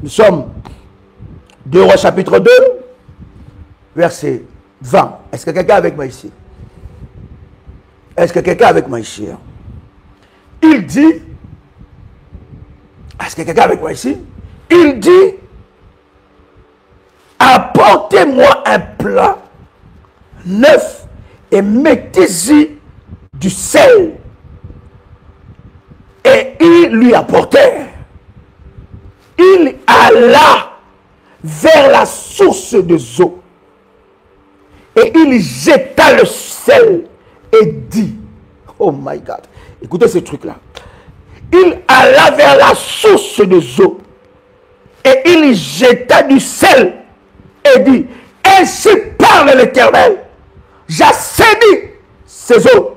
Nous sommes 2 Rois chapitre 2, verset 20. Est-ce que quelqu'un est avec moi ici? Est-ce que quelqu'un est avec moi ici? il dit, est-ce que quelqu'un avec moi ici? Il dit, apportez-moi un plat neuf et mettez-y du sel. Et ils lui apportèrent. Il alla vers la source des eaux. Et il jeta le sel et dit, oh my God, écoutez ce truc-là. Il alla vers la source des eaux. Et il jeta du sel et dit, ainsi parle l'Éternel, j'assainis ces eaux.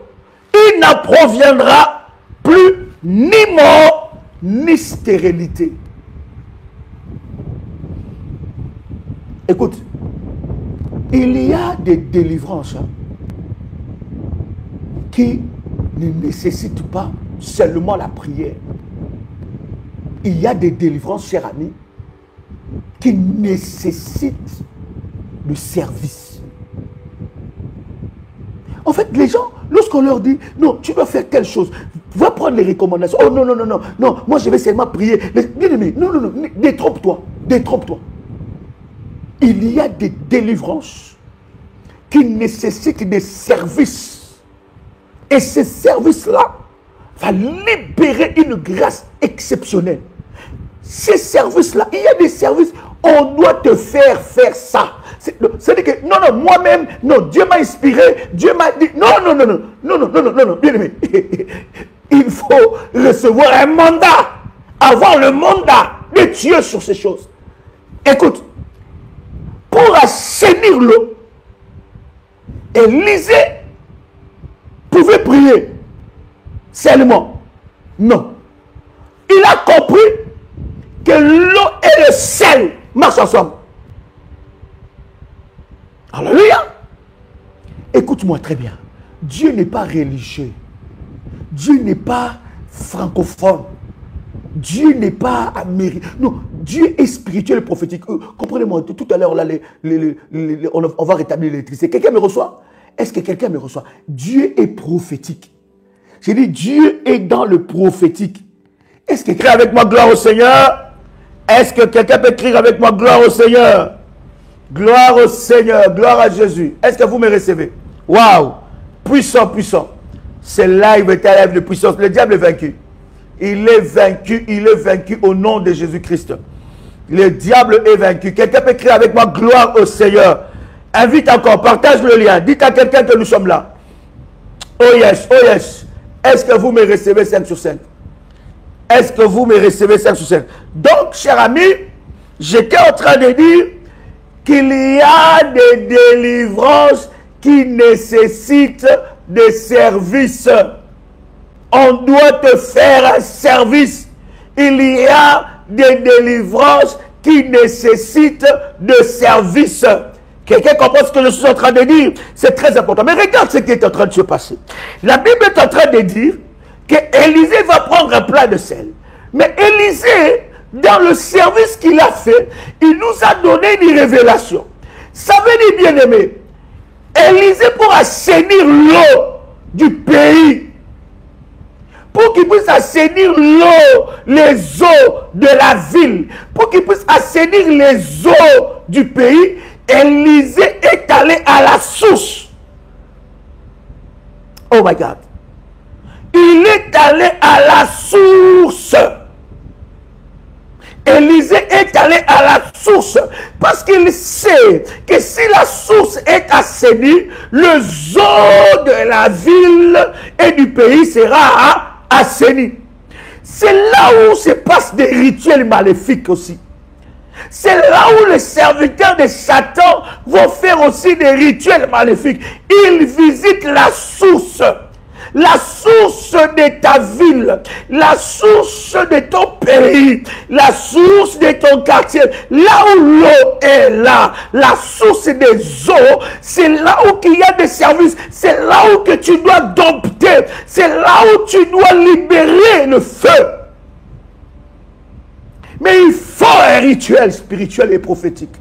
Il n'en proviendra plus ni mort, ni stérilité. Écoute, il y a des délivrances qui ne nécessitent pas seulement la prière. Il y a des délivrances, chers amis, qui nécessitent le service. En fait, les gens, lorsqu'on leur dit, non, tu dois faire telle chose, va prendre les recommandations. Oh non, non, non, non, non, moi je vais seulement prier. Bien-aimé, non, non, non, détrompe-toi, détrompe-toi. Il y a des délivrances qui nécessitent des services. Et ces services-là vont libérer une grâce exceptionnelle. Ces services-là, il y a des services, on doit te faire ça. C'est-à-dire que, non, non, moi-même, non, Dieu m'a inspiré, Dieu m'a dit, non, non, non, non, non, non, non, non, non, non, bien aimé. Il faut recevoir un mandat, avoir le mandat de Dieu sur ces choses. Écoute, pour assainir l'eau, Élisée pouvait prier seulement. Non. Il a compris que l'eau et le sel marchent ensemble. Alléluia. Écoute-moi très bien. Dieu n'est pas religieux. Dieu n'est pas francophone. Dieu n'est pas américain. Non, Dieu est spirituel et prophétique. Comprenez-moi, tout à l'heure, là, on va rétablir l'électricité. Quelqu'un me reçoit? Est-ce que quelqu'un me reçoit? Dieu est prophétique. J'ai dit, Dieu est dans le prophétique. Est-ce que quelqu'un avec moi, gloire au Seigneur? Est-ce que quelqu'un peut écrire avec moi, gloire au Seigneur? Gloire au Seigneur, gloire à Jésus. Est-ce que vous me recevez? Waouh! Puissant, puissant. C'est live et live de puissance. Le diable est vaincu. Il est vaincu au nom de Jésus-Christ. Le diable est vaincu. Quelqu'un peut écrire avec moi, gloire au Seigneur. Invite encore, partage le lien. Dites à quelqu'un que nous sommes là. Oh yes, oh yes. Est-ce que vous me recevez 5 sur 5? Est-ce que vous me recevez 5 sur 5? Donc, cher ami, j'étais en train de dire qu'il y a des délivrances qui nécessitent des services. On doit te faire un service. Il y a des délivrances qui nécessitent de services. Quelqu'un comprend ce que je suis en train de dire? C'est très important. Mais regarde ce qui est en train de se passer. La Bible est en train de dire que Élisée va prendre un plat de sel. Mais Élisée, dans le service qu'il a fait, il nous a donné une révélation. Ça veut dire, bien aimé, Élisée pour assainir l'eau du pays, pour qu'il puisse assainir l'eau, les eaux de la ville, pour qu'il puisse assainir les eaux du pays, Élisée est allé à la source. Oh my God. Il est allé à la source. Élisée est allé à la source parce qu'il sait que si la source est assainie, le eau de la ville et du pays sera assaini. C'est là où se passent des rituels maléfiques aussi. C'est là où les serviteurs de Satan vont faire aussi des rituels maléfiques. Ils visitent la source de ta ville, la source de ton pays, la source de ton quartier. Là où l'eau est là, la source des eaux, c'est là où il y a des services. C'est là où que tu dois dompter. C'est là où tu dois libérer le feu. Mais il faut un rituel spirituel et prophétique.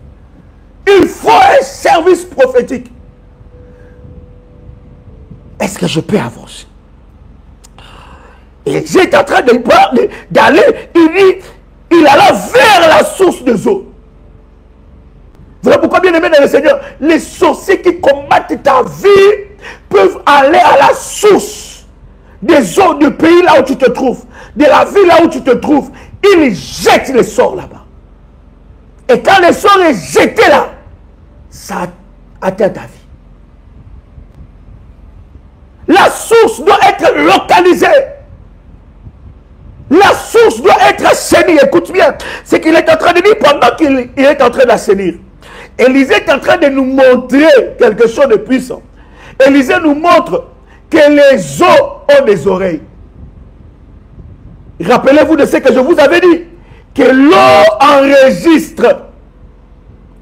Il faut un service prophétique. Est-ce que je peux avancer? Et j'étais en train d'aller, il dit, il alla vers la source des eaux. Voilà pourquoi, bien aimé dans le Seigneur, les sorciers qui combattent ta vie peuvent aller à la source des eaux du pays là où tu te trouves, de la ville là où tu te trouves. Ils jettent les sorts là-bas. Et quand le sort est jeté là, ça atteint ta vie. La source doit être localisée. La source doit être assainie. Écoute bien. C'est qu'il est en train de dire pendant qu'il est en train d'assainir. Élisée est en train de nous montrer quelque chose de puissant. Élisée nous montre que les eaux ont des oreilles. Rappelez-vous de ce que je vous avais dit. Que l'eau enregistre.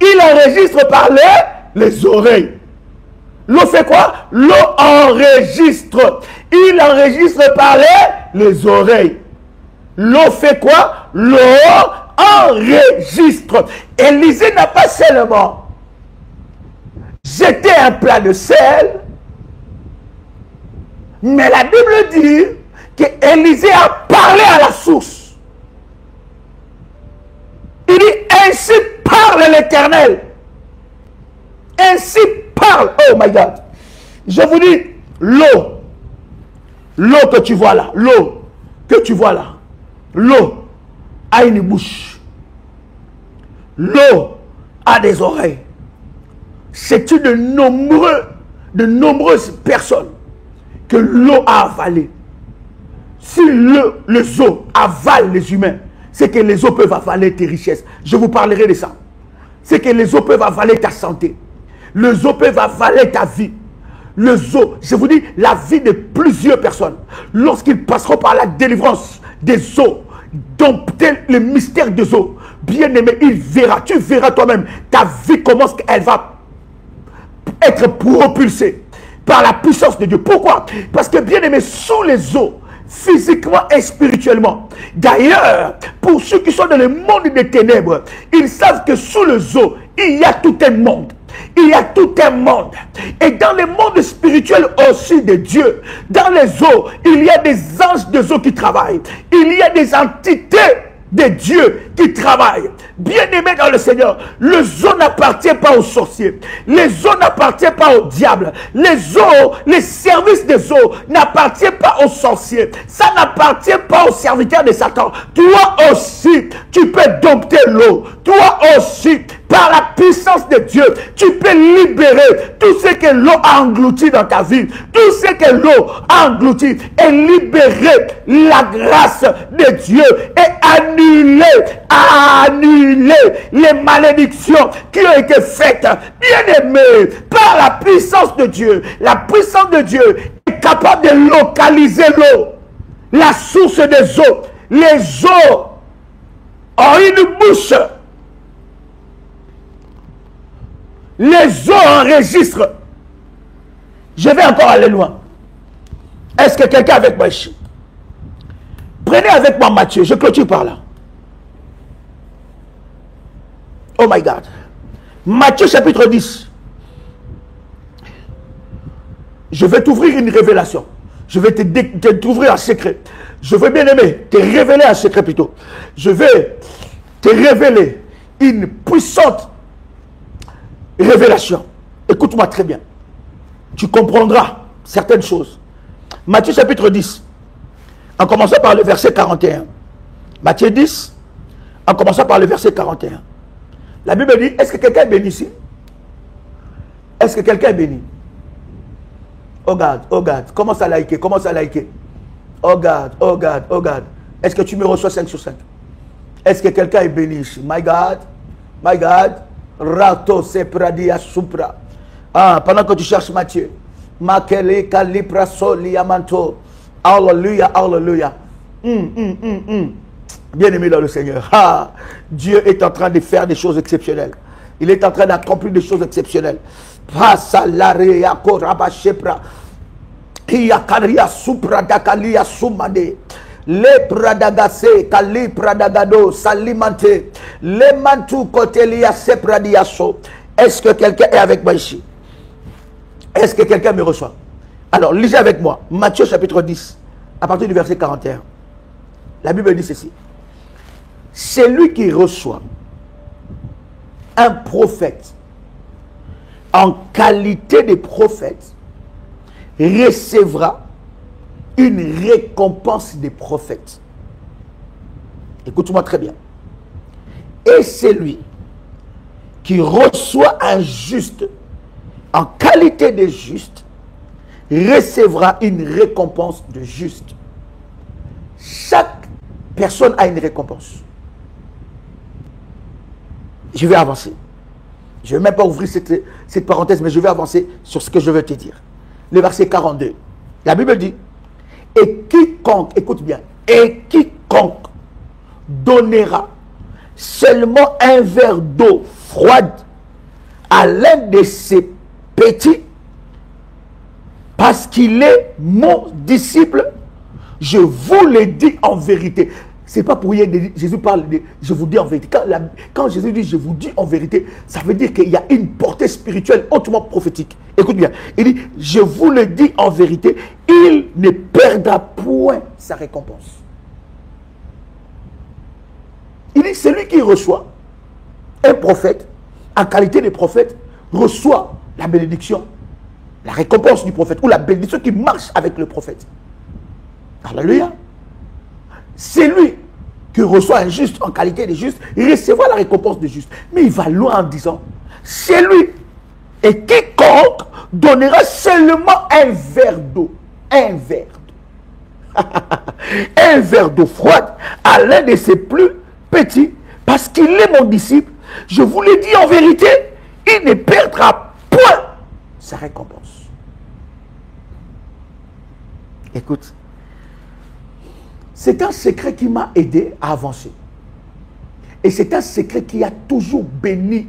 Il enregistre par les oreilles. L'eau fait quoi? L'eau enregistre. Il enregistre par les oreilles. L'eau fait quoi? L'eau enregistre. Élisée n'a pas seulement jeté un plat de sel, mais la Bible dit qu'Élisée a parlé à la source. Il dit, ainsi parle l'Éternel. Ainsi parle. Oh my God. Je vous dis, l'eau que tu vois là, l'eau que tu vois là, l'eau a une bouche. L'eau a des oreilles. C'est une de nombreuses personnes que l'eau a avalé. Si les eaux avalent les humains, c'est que les eaux peuvent avaler tes richesses. Je vous parlerai de ça. C'est que les eaux peuvent avaler ta santé. Les eaux peuvent avaler ta vie. Les eaux, je vous dis, la vie de plusieurs personnes, lorsqu'ils passeront par la délivrance des eaux, dompter le mystère des eaux, bien aimé, tu verras toi-même, ta vie commence, elle va être propulsée par la puissance de Dieu. Pourquoi? Parce que bien aimé, sous les eaux, physiquement et spirituellement. D'ailleurs, pour ceux qui sont dans le monde des ténèbres, ils savent que sous les eaux, il y a tout un monde. Il y a tout un monde. Et dans le monde spirituel aussi de Dieu, dans les eaux, il y a des anges des eaux qui travaillent. Il y a des entités de Dieu qui travaillent. Bien-aimés dans le Seigneur, les eaux n'appartiennent pas aux sorciers. Les eaux n'appartiennent pas au diable. Les eaux, les services des eaux n'appartiennent pas aux sorciers. Ça n'appartient pas aux serviteurs de Satan. Toi aussi, tu peux dompter l'eau. Toi aussi, par la puissance de Dieu, tu peux libérer tout ce que l'eau a englouti dans ta vie. Tout ce que l'eau a englouti et libérer la grâce de Dieu et annuler les malédictions qui ont été faites. Bien-aimés, par la puissance de Dieu, la puissance de Dieu est capable de localiser l'eau, la source des eaux. Les eaux ont une bouche. Les eaux enregistrent. Je vais encore aller loin. Est-ce que quelqu'un avec moi ici? Prenez avec moi Matthieu. Je clôture par là. Oh my God. Matthieu chapitre 10. Je vais t'ouvrir une révélation. Je vais t'ouvrir un secret. Je veux bien aimer te révéler un secret plutôt. Je vais te révéler une puissante révélation. Écoute-moi très bien. Tu comprendras certaines choses. Matthieu chapitre 10. En commençant par le verset 41. Matthieu 10. En commençant par le verset 41. La Bible dit, est-ce que quelqu'un est béni ici? Est-ce que quelqu'un est béni? Oh God, oh God. Commence à liker, commence à liker. Oh God, oh God, oh God. Est-ce que tu me reçois 5 sur 5? Est-ce que quelqu'un est béni ici? My God, my God. Rato se pradia supra. Ah, pendant que tu cherches Matthieu. Makele kalipra soli amanto. Alléluia, alléluia. Bien-aimé dans le Seigneur. Ah, Dieu est en train de faire des choses exceptionnelles. Il est en train d'accomplir des choses exceptionnelles. Pasalarea korabashepra. Iyakaria supra dakalia sumade. Le pradagase kali pradagado salimante. Le mantu kotelia sepradiaso. Est-ce que quelqu'un est avec moi ici? Est-ce que quelqu'un me reçoit? Alors, lisez avec moi. Matthieu chapitre 10. à partir du verset 41. La Bible dit ceci. Celui qui reçoit un prophète en qualité de prophète recevra une récompense des prophètes. Écoute-moi très bien. Et celui qui reçoit un juste en qualité de juste recevra une récompense de juste. Chaque personne a une récompense. Je vais avancer. Je ne vais même pas ouvrir cette parenthèse, mais je vais avancer sur ce que je veux te dire. Le verset 42. La Bible dit, et quiconque, écoute bien, et quiconque donnera seulement un verre d'eau froide à l'un de ses petits, parce qu'il est mon disciple, je vous le dis en vérité. C'est pas pour rien, Jésus parle de je vous dis en vérité. Quand Jésus dit je vous dis en vérité, ça veut dire qu'il y a une portée spirituelle hautement prophétique. Écoute bien, il dit je vous le dis en vérité, il ne perdra point sa récompense. Il dit celui qui reçoit un prophète, en qualité de prophète, reçoit la bénédiction, la récompense du prophète, ou la bénédiction qui marche avec le prophète. Alléluia. C'est lui qui reçoit un juste en qualité de juste, il recevra la récompense de juste. Mais il va loin en disant, c'est lui. Et quiconque donnera seulement un verre d'eau. Un verre d'eau. Un verre d'eau froide à l'un de ses plus petits, parce qu'il est mon disciple. Je vous le dis en vérité, il ne perdra point sa récompense. Écoute. C'est un secret qui m'a aidé à avancer. Et c'est un secret qui a toujours béni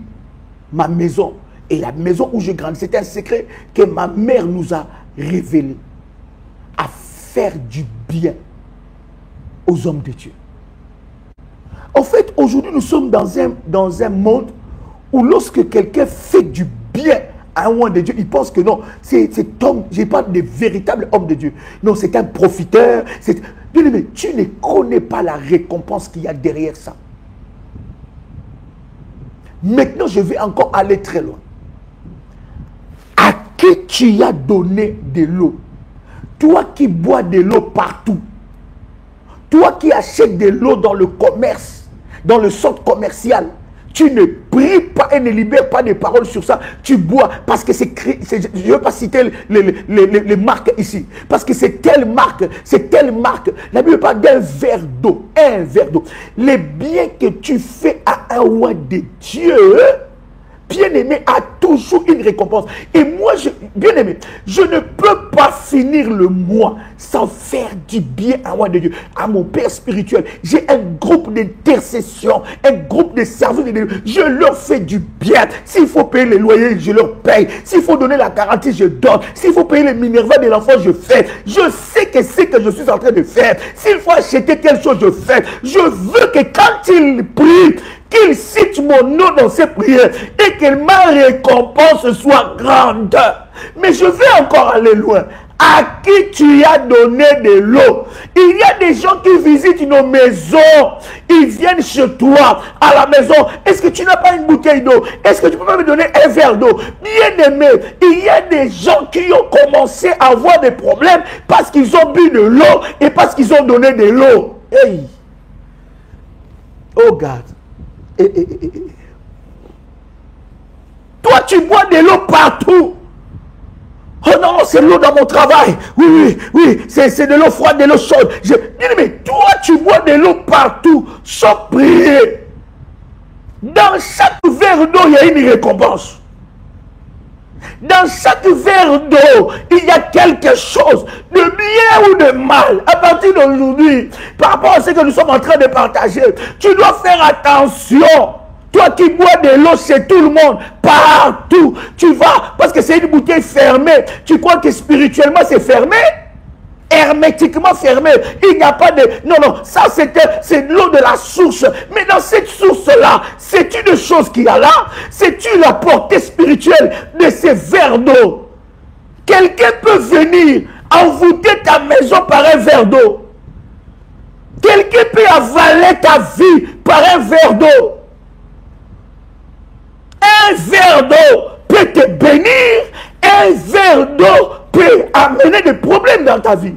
ma maison et la maison où je grandis. C'est un secret que ma mère nous a révélé. À faire du bien aux hommes de Dieu. En fait, aujourd'hui, nous sommes dans un monde où lorsque quelqu'un fait du bien à un homme de Dieu, il pense que non, cet homme, je parle de véritable homme de Dieu. Non, c'est un profiteur. Bien aimé, tu ne connais pas la récompense qu'il y a derrière ça. Maintenant, je vais encore aller très loin. À qui tu as donné de l'eau? Toi qui bois de l'eau partout. Toi qui achètes de l'eau dans le commerce, dans le centre commercial. Tu ne pries pas et ne libères pas de paroles sur ça. Tu bois parce que c'est... Je ne veux pas citer les marques ici. Parce que c'est telle marque. La Bible parle d'un verre d'eau. Un verre d'eau. Les biens que tu fais à un roi de Dieu, bien-aimé, a toujours une récompense. Et moi, bien-aimé, je ne peux pas finir le mois sans faire du bien à moi de Dieu, à mon Père spirituel. J'ai un groupe d'intercession, un groupe de services de Dieu. Je leur fais du bien. S'il faut payer les loyers, je leur paye. S'il faut donner la garantie, je donne. S'il faut payer les Minerva de l'enfant, je fais. Je sais que c'est que je suis en train de faire. S'il faut acheter quelque chose, je fais. Je veux que quand il prie, qu'il cite mon nom dans ses prières et que ma récompense soit grande. Mais je vais encore aller loin. À qui tu as donné de l'eau? Il y a des gens qui visitent nos maisons. Ils viennent chez toi, à la maison. Est-ce que tu n'as pas une bouteille d'eau? Est-ce que tu peux pas me donner un verre d'eau? Bien aimé, il y a des gens qui ont commencé à avoir des problèmes parce qu'ils ont bu de l'eau et parce qu'ils ont donné de l'eau. Hey. Oh God. Toi, tu bois de l'eau partout. Oh non, c'est l'eau dans mon travail. Oui, c'est de l'eau froide, de l'eau chaude. Mais toi, tu bois de l'eau partout, sans prier. Dans chaque verre d'eau, il y a une récompense. Dans chaque verre d'eau, il y a quelque chose de bien ou de mal. À partir d'aujourd'hui, par rapport à ce que nous sommes en train de partager, tu dois faire attention. Toi qui bois de l'eau chez tout le monde, partout, tu vas, parce que c'est une bouteille fermée. Tu crois que spirituellement c'est fermé? Hermétiquement fermé. Il n'y a pas de... Non, ça c'est l'eau de la source. Mais dans cette source-là, c'est une chose qu'il y a là. C'est-tu la portée spirituelle de ces verres d'eau? Quelqu'un peut venir envoûter ta maison par un verre d'eau. Quelqu'un peut avaler ta vie par un verre d'eau. Un verre d'eau peut te bénir. Un verre d'eau peut amener des problèmes dans ta vie.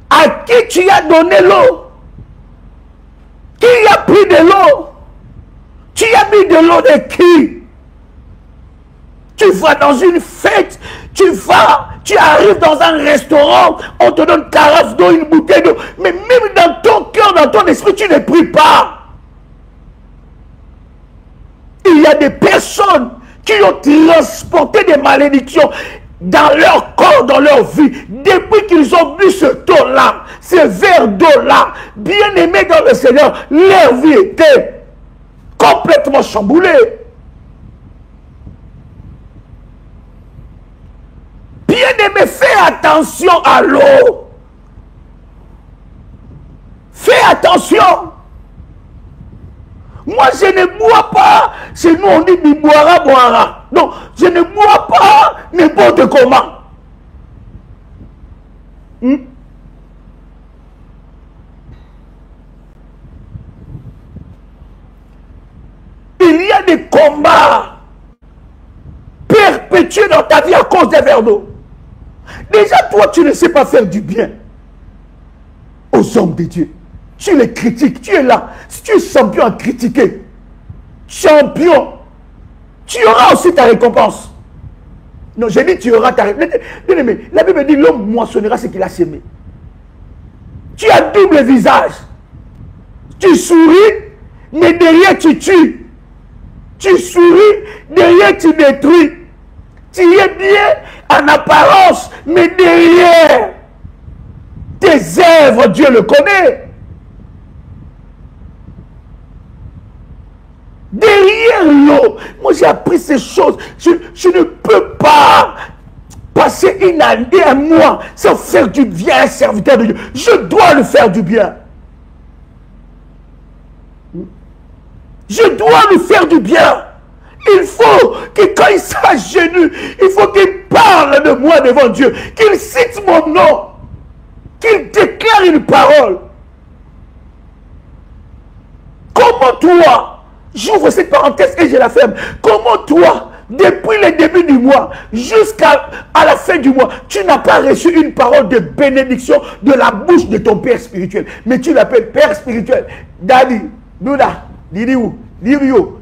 À qui tu as donné l'eau? Qui a pris de l'eau? Tu as mis de l'eau de qui? Tu vas dans une fête, tu arrives dans un restaurant, on te donne une carafe d'eau, une bouteille d'eau, mais même dans ton cœur, dans ton esprit, tu ne pries pas. Il y a des personnes qui ont transporté des malédictions dans leur corps, dans leur vie, depuis qu'ils ont bu ce eau-là, ce verre d'eau-là, bien aimé dans le Seigneur, leur vie était complètement chamboulée. Bien-aimé, fais attention à l'eau. Fais attention. Moi, je ne bois pas. Chez nous, on dit « boira, boira ». Non, je ne bois pas n'importe comment. Il y a des combats perpétués dans ta vie à cause des verres d'eau. Déjà, toi, tu ne sais pas faire du bien aux hommes de Dieu. Tu les critiques, tu es là. Si tu es champion à critiquer, champion, tu auras aussi ta récompense. Non, j'ai dit tu auras ta récompense. Bien-aimé, la Bible dit l'homme moissonnera ce qu'il a semé. Tu as double visage. Tu souris, mais derrière tu tues. Tu souris, derrière tu détruis. Tu es bien en apparence, mais derrière tes œuvres, Dieu le connaît. Derrière l'eau, moi j'ai appris ces choses. Je ne peux pas passer une année, un mois sans faire du bien à un serviteur de Dieu. Je dois lui faire du bien. Je dois lui faire du bien. Il faut que quand il s'agenouille, il faut qu'il parle de moi devant Dieu, qu'il cite mon nom, qu'il déclare une parole. Comment toi, j'ouvre cette parenthèse et je la ferme, comment toi, depuis le début du mois jusqu'à la fin du mois, tu n'as pas reçu une parole de bénédiction de la bouche de ton père spirituel, mais tu l'appelles père spirituel. Daddy, Douda, Diriou, Dirio,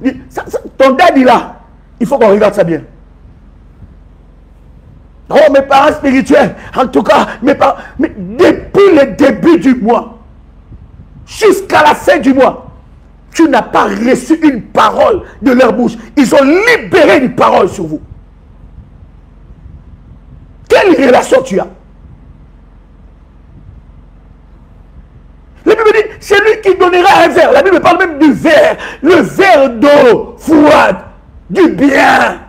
ton daddy là, il faut qu'on regarde ça bien. Oh, mes parents spirituels, en tout cas, mes parents, mais depuis le début du mois jusqu'à la fin du mois, tu n'as pas reçu une parole de leur bouche. Ils ont libéré une parole sur vous. Quelle relation tu as? La Bible dit, c'est lui qui donnera un verre. La Bible parle même du verre. Le verre d'eau froide, du bien.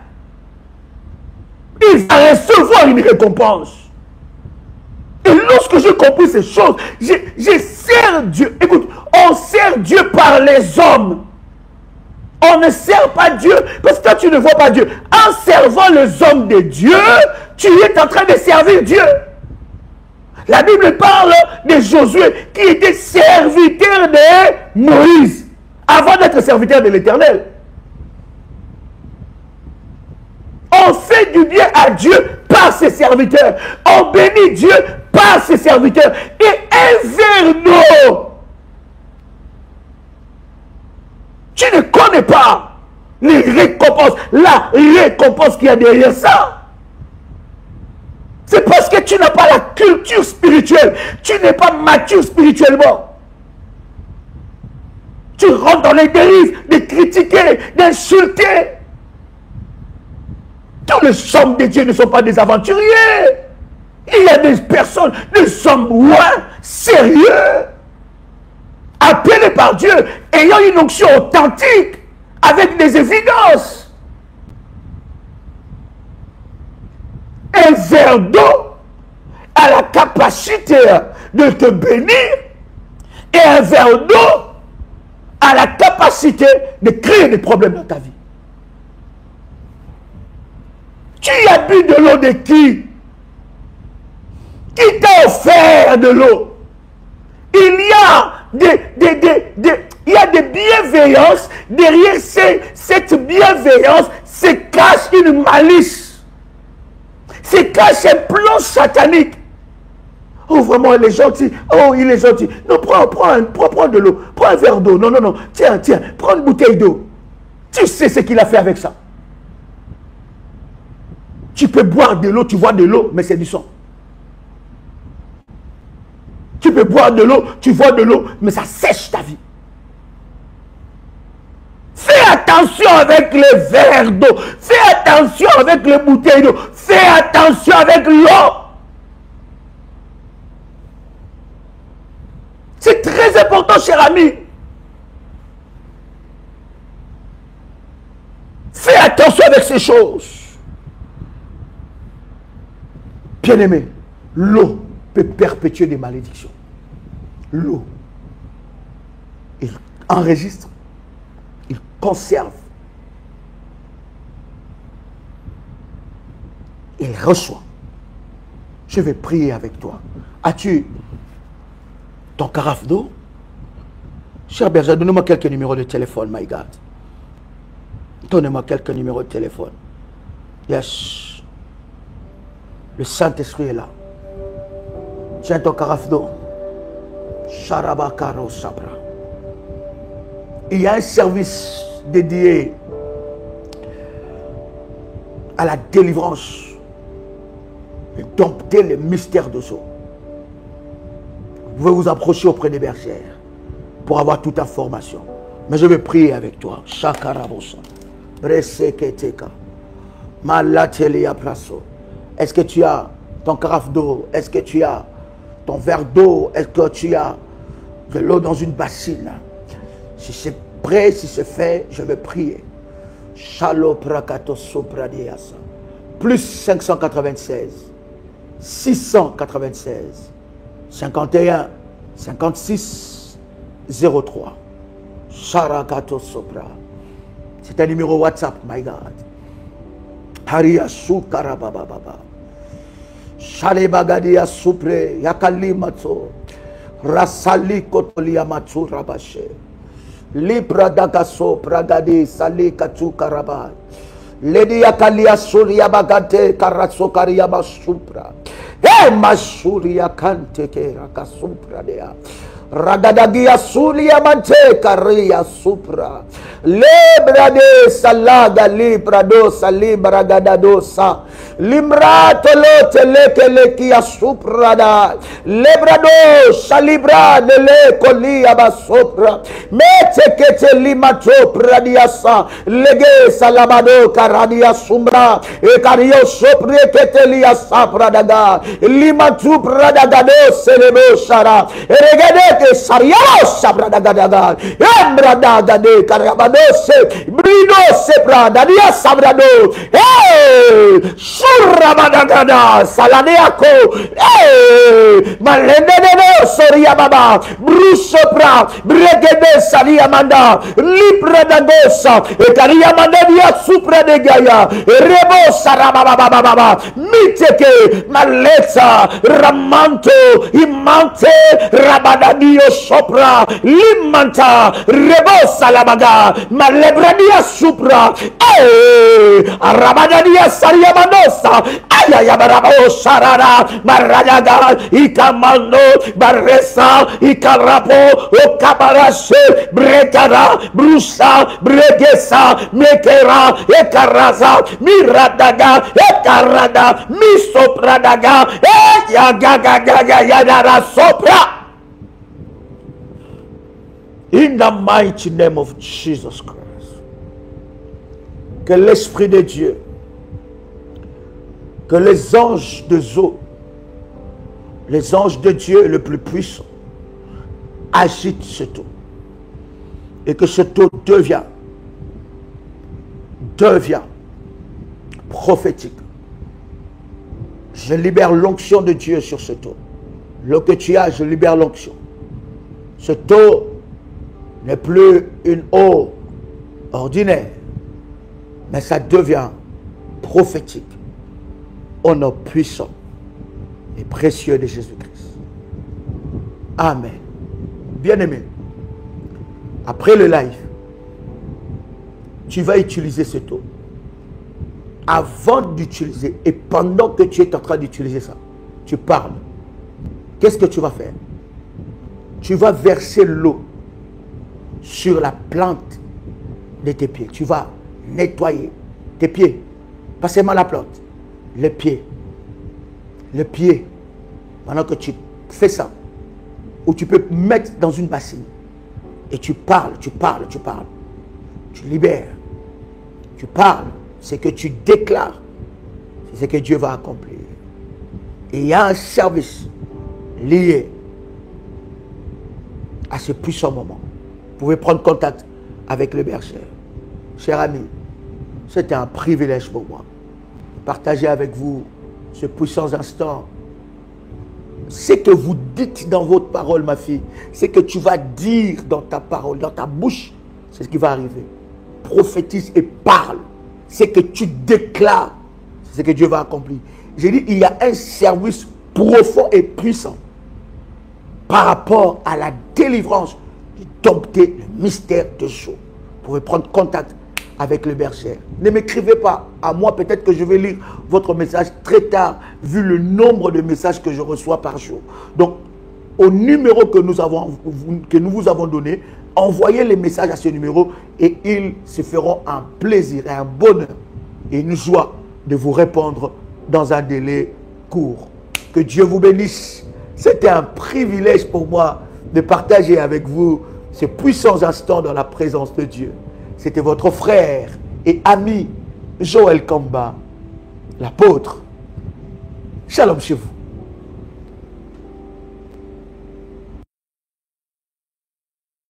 Il va recevoir une récompense. Et lorsque j'ai compris ces choses, j'ai sers Dieu. Écoute, on sert Dieu par les hommes. On ne sert pas Dieu parce que toi tu ne vois pas Dieu. En servant les hommes de Dieu, tu es en train de servir Dieu. La Bible parle de Josué qui était serviteur de Moïse avant d'être serviteur de l'Éternel. On fait du bien à Dieu par ses serviteurs. On bénit Dieu par ses serviteurs. Et un verre d'eau. Tu ne connais pas les récompenses, la récompense qu'il y a derrière ça. C'est parce que tu n'as pas la culture spirituelle. Tu n'es pas mature spirituellement. Tu rentres dans les dérives de critiquer, d'insulter. Tous les hommes de Dieu ne sont pas des aventuriers. Il y a des personnes, des hommes loin, sérieux, appelés par Dieu, ayant une onction authentique, avec des évidences. Un verre d'eau a la capacité de te bénir et un verre d'eau a la capacité de créer des problèmes dans ta vie. Tu as bu de l'eau de qui? Qui t'a offert de l'eau? Il y a des bienveillances. Derrière cette bienveillance se cache une malice. Se cache un plan satanique. Oh, vraiment, il est gentil. Oh, il est gentil. Non, prends de l'eau. Prends un verre d'eau. Non, non, non. Tiens, prends une bouteille d'eau. Tu sais ce qu'il a fait avec ça. Tu peux boire de l'eau, tu vois de l'eau, mais c'est du sang. Tu peux boire de l'eau, tu vois de l'eau, mais ça sèche ta vie. Fais attention avec les verres d'eau. Fais attention avec les bouteilles d'eau. Fais attention avec l'eau. C'est très important, cher ami. Fais attention avec ces choses. Bien-aimé, l'eau peut perpétuer des malédictions. L'eau, il enregistre, il conserve, il reçoit. Je vais prier avec toi. As-tu ton carafe d'eau? Cher berger, donne-moi quelques numéros de téléphone, my God. Donnez-moi quelques numéros de téléphone. Yes. Le Saint-Esprit est là. Tiens ton carafe d'eau. Sharabakaro Sabra. Il y a un service dédié à la délivrance et dompter les mystères de eau. Vous pouvez vous approcher auprès des bergères pour avoir toute information. Mais je vais prier avec toi. Shakarabosa. Breseketeka. Malatelia Praso. Est-ce que tu as ton carafe d'eau? Est-ce que tu as ton verre d'eau? Est-ce que tu as de l'eau dans une bassine? Si c'est prêt, si c'est fait, je vais prier. Plus 596 696 51 56 03. Sharakato Sopra. C'est un numéro WhatsApp, my God. Hariyasu Karabababa. Shale Bagadia Supre, Yakali Matso, Rasali Kotolia Matsu Rabashe, Libra Dagaso, Pragadi, Sali Katsu Karaba, Lady Yakalia Surya Bagate, Karaso Kariaba Supra, Masuria Kante Rakasupra dea. Ragadagia sulia mante karia supra lebrade salaga librado salibra gadadosa limrato lote leke lekia suprada lebrado salibra de le kolia basopra mete kete limato pradiasa lege salabado karadia sumbra e kario sopre kete lia sapra daga limatu pradagado selebo shara regade que sariao sabradagadaga embradagade karabadose brido seprada dia sabrado surabadagada salaneako malende de soria baba brusopra bregede salia manda lipradagosa e karia mandia supra de gaya rebo sarababa miteke maleta ramanto imante rabadagi sopra limanta rebosa la baga malebradia supra arabadadia saria manosa ayaya barabo sarara maradaga ikamando barresa ikarapo o kabarashe brekara brusa bregesa mekera ekaraza miradaga ekarada misopradaga yagagaga yadara sopra. In the mighty name of Jesus Christ, que l'Esprit de Dieu, que les anges de Zo, les anges de Dieu le plus puissant, agitent ce taux. Et que ce taux devient prophétique. Je libère l'onction de Dieu sur ce taux. L'eau que tu as, je libère l'onction. Ce taux n'est plus une eau ordinaire, mais ça devient prophétique. au nom puissant et précieux de Jésus-Christ. Amen. Bien-aimé, après le live, tu vas utiliser ce taux. Avant d'utiliser et pendant que tu es en train d'utiliser ça, tu parles. Qu'est-ce que tu vas faire? Tu vas verser l'eau sur la plante de tes pieds. Tu vas nettoyer tes pieds. Pas seulement la plante, les pieds. Les pieds. Pendant que tu fais ça, ou tu peux mettre dans une bassine et tu parles, tu parles, tu parles. Tu libères. Tu parles. C'est que tu déclares. C'est ce que Dieu va accomplir. Et il y a un service lié à ce puissant moment. Vous pouvez prendre contact avec le berger. Cher ami, c'était un privilège pour moi. Partager avec vous ce puissant instant. Ce que vous dites dans votre parole, ma fille, ce que tu vas dire dans ta parole, dans ta bouche, c'est ce qui va arriver. Prophétise et parle. Ce que tu déclares, c'est ce que Dieu va accomplir. J'ai dit, il y a un service profond et puissant par rapport à la délivrance du dompter le mystère de Job. Vous pouvez prendre contact avec le berger. Ne m'écrivez pas à moi, peut-être que je vais lire votre message très tard, vu le nombre de messages que je reçois par jour. Donc, au numéro que nous vous avons donné, envoyez les messages à ce numéro et ils se feront un plaisir et un bonheur et une joie de vous répondre dans un délai court. Que Dieu vous bénisse. C'était un privilège pour moi de partager avec vous ces puissants instants dans la présence de Dieu. C'était votre frère et ami Joël Kamba, l'apôtre. Shalom chez vous.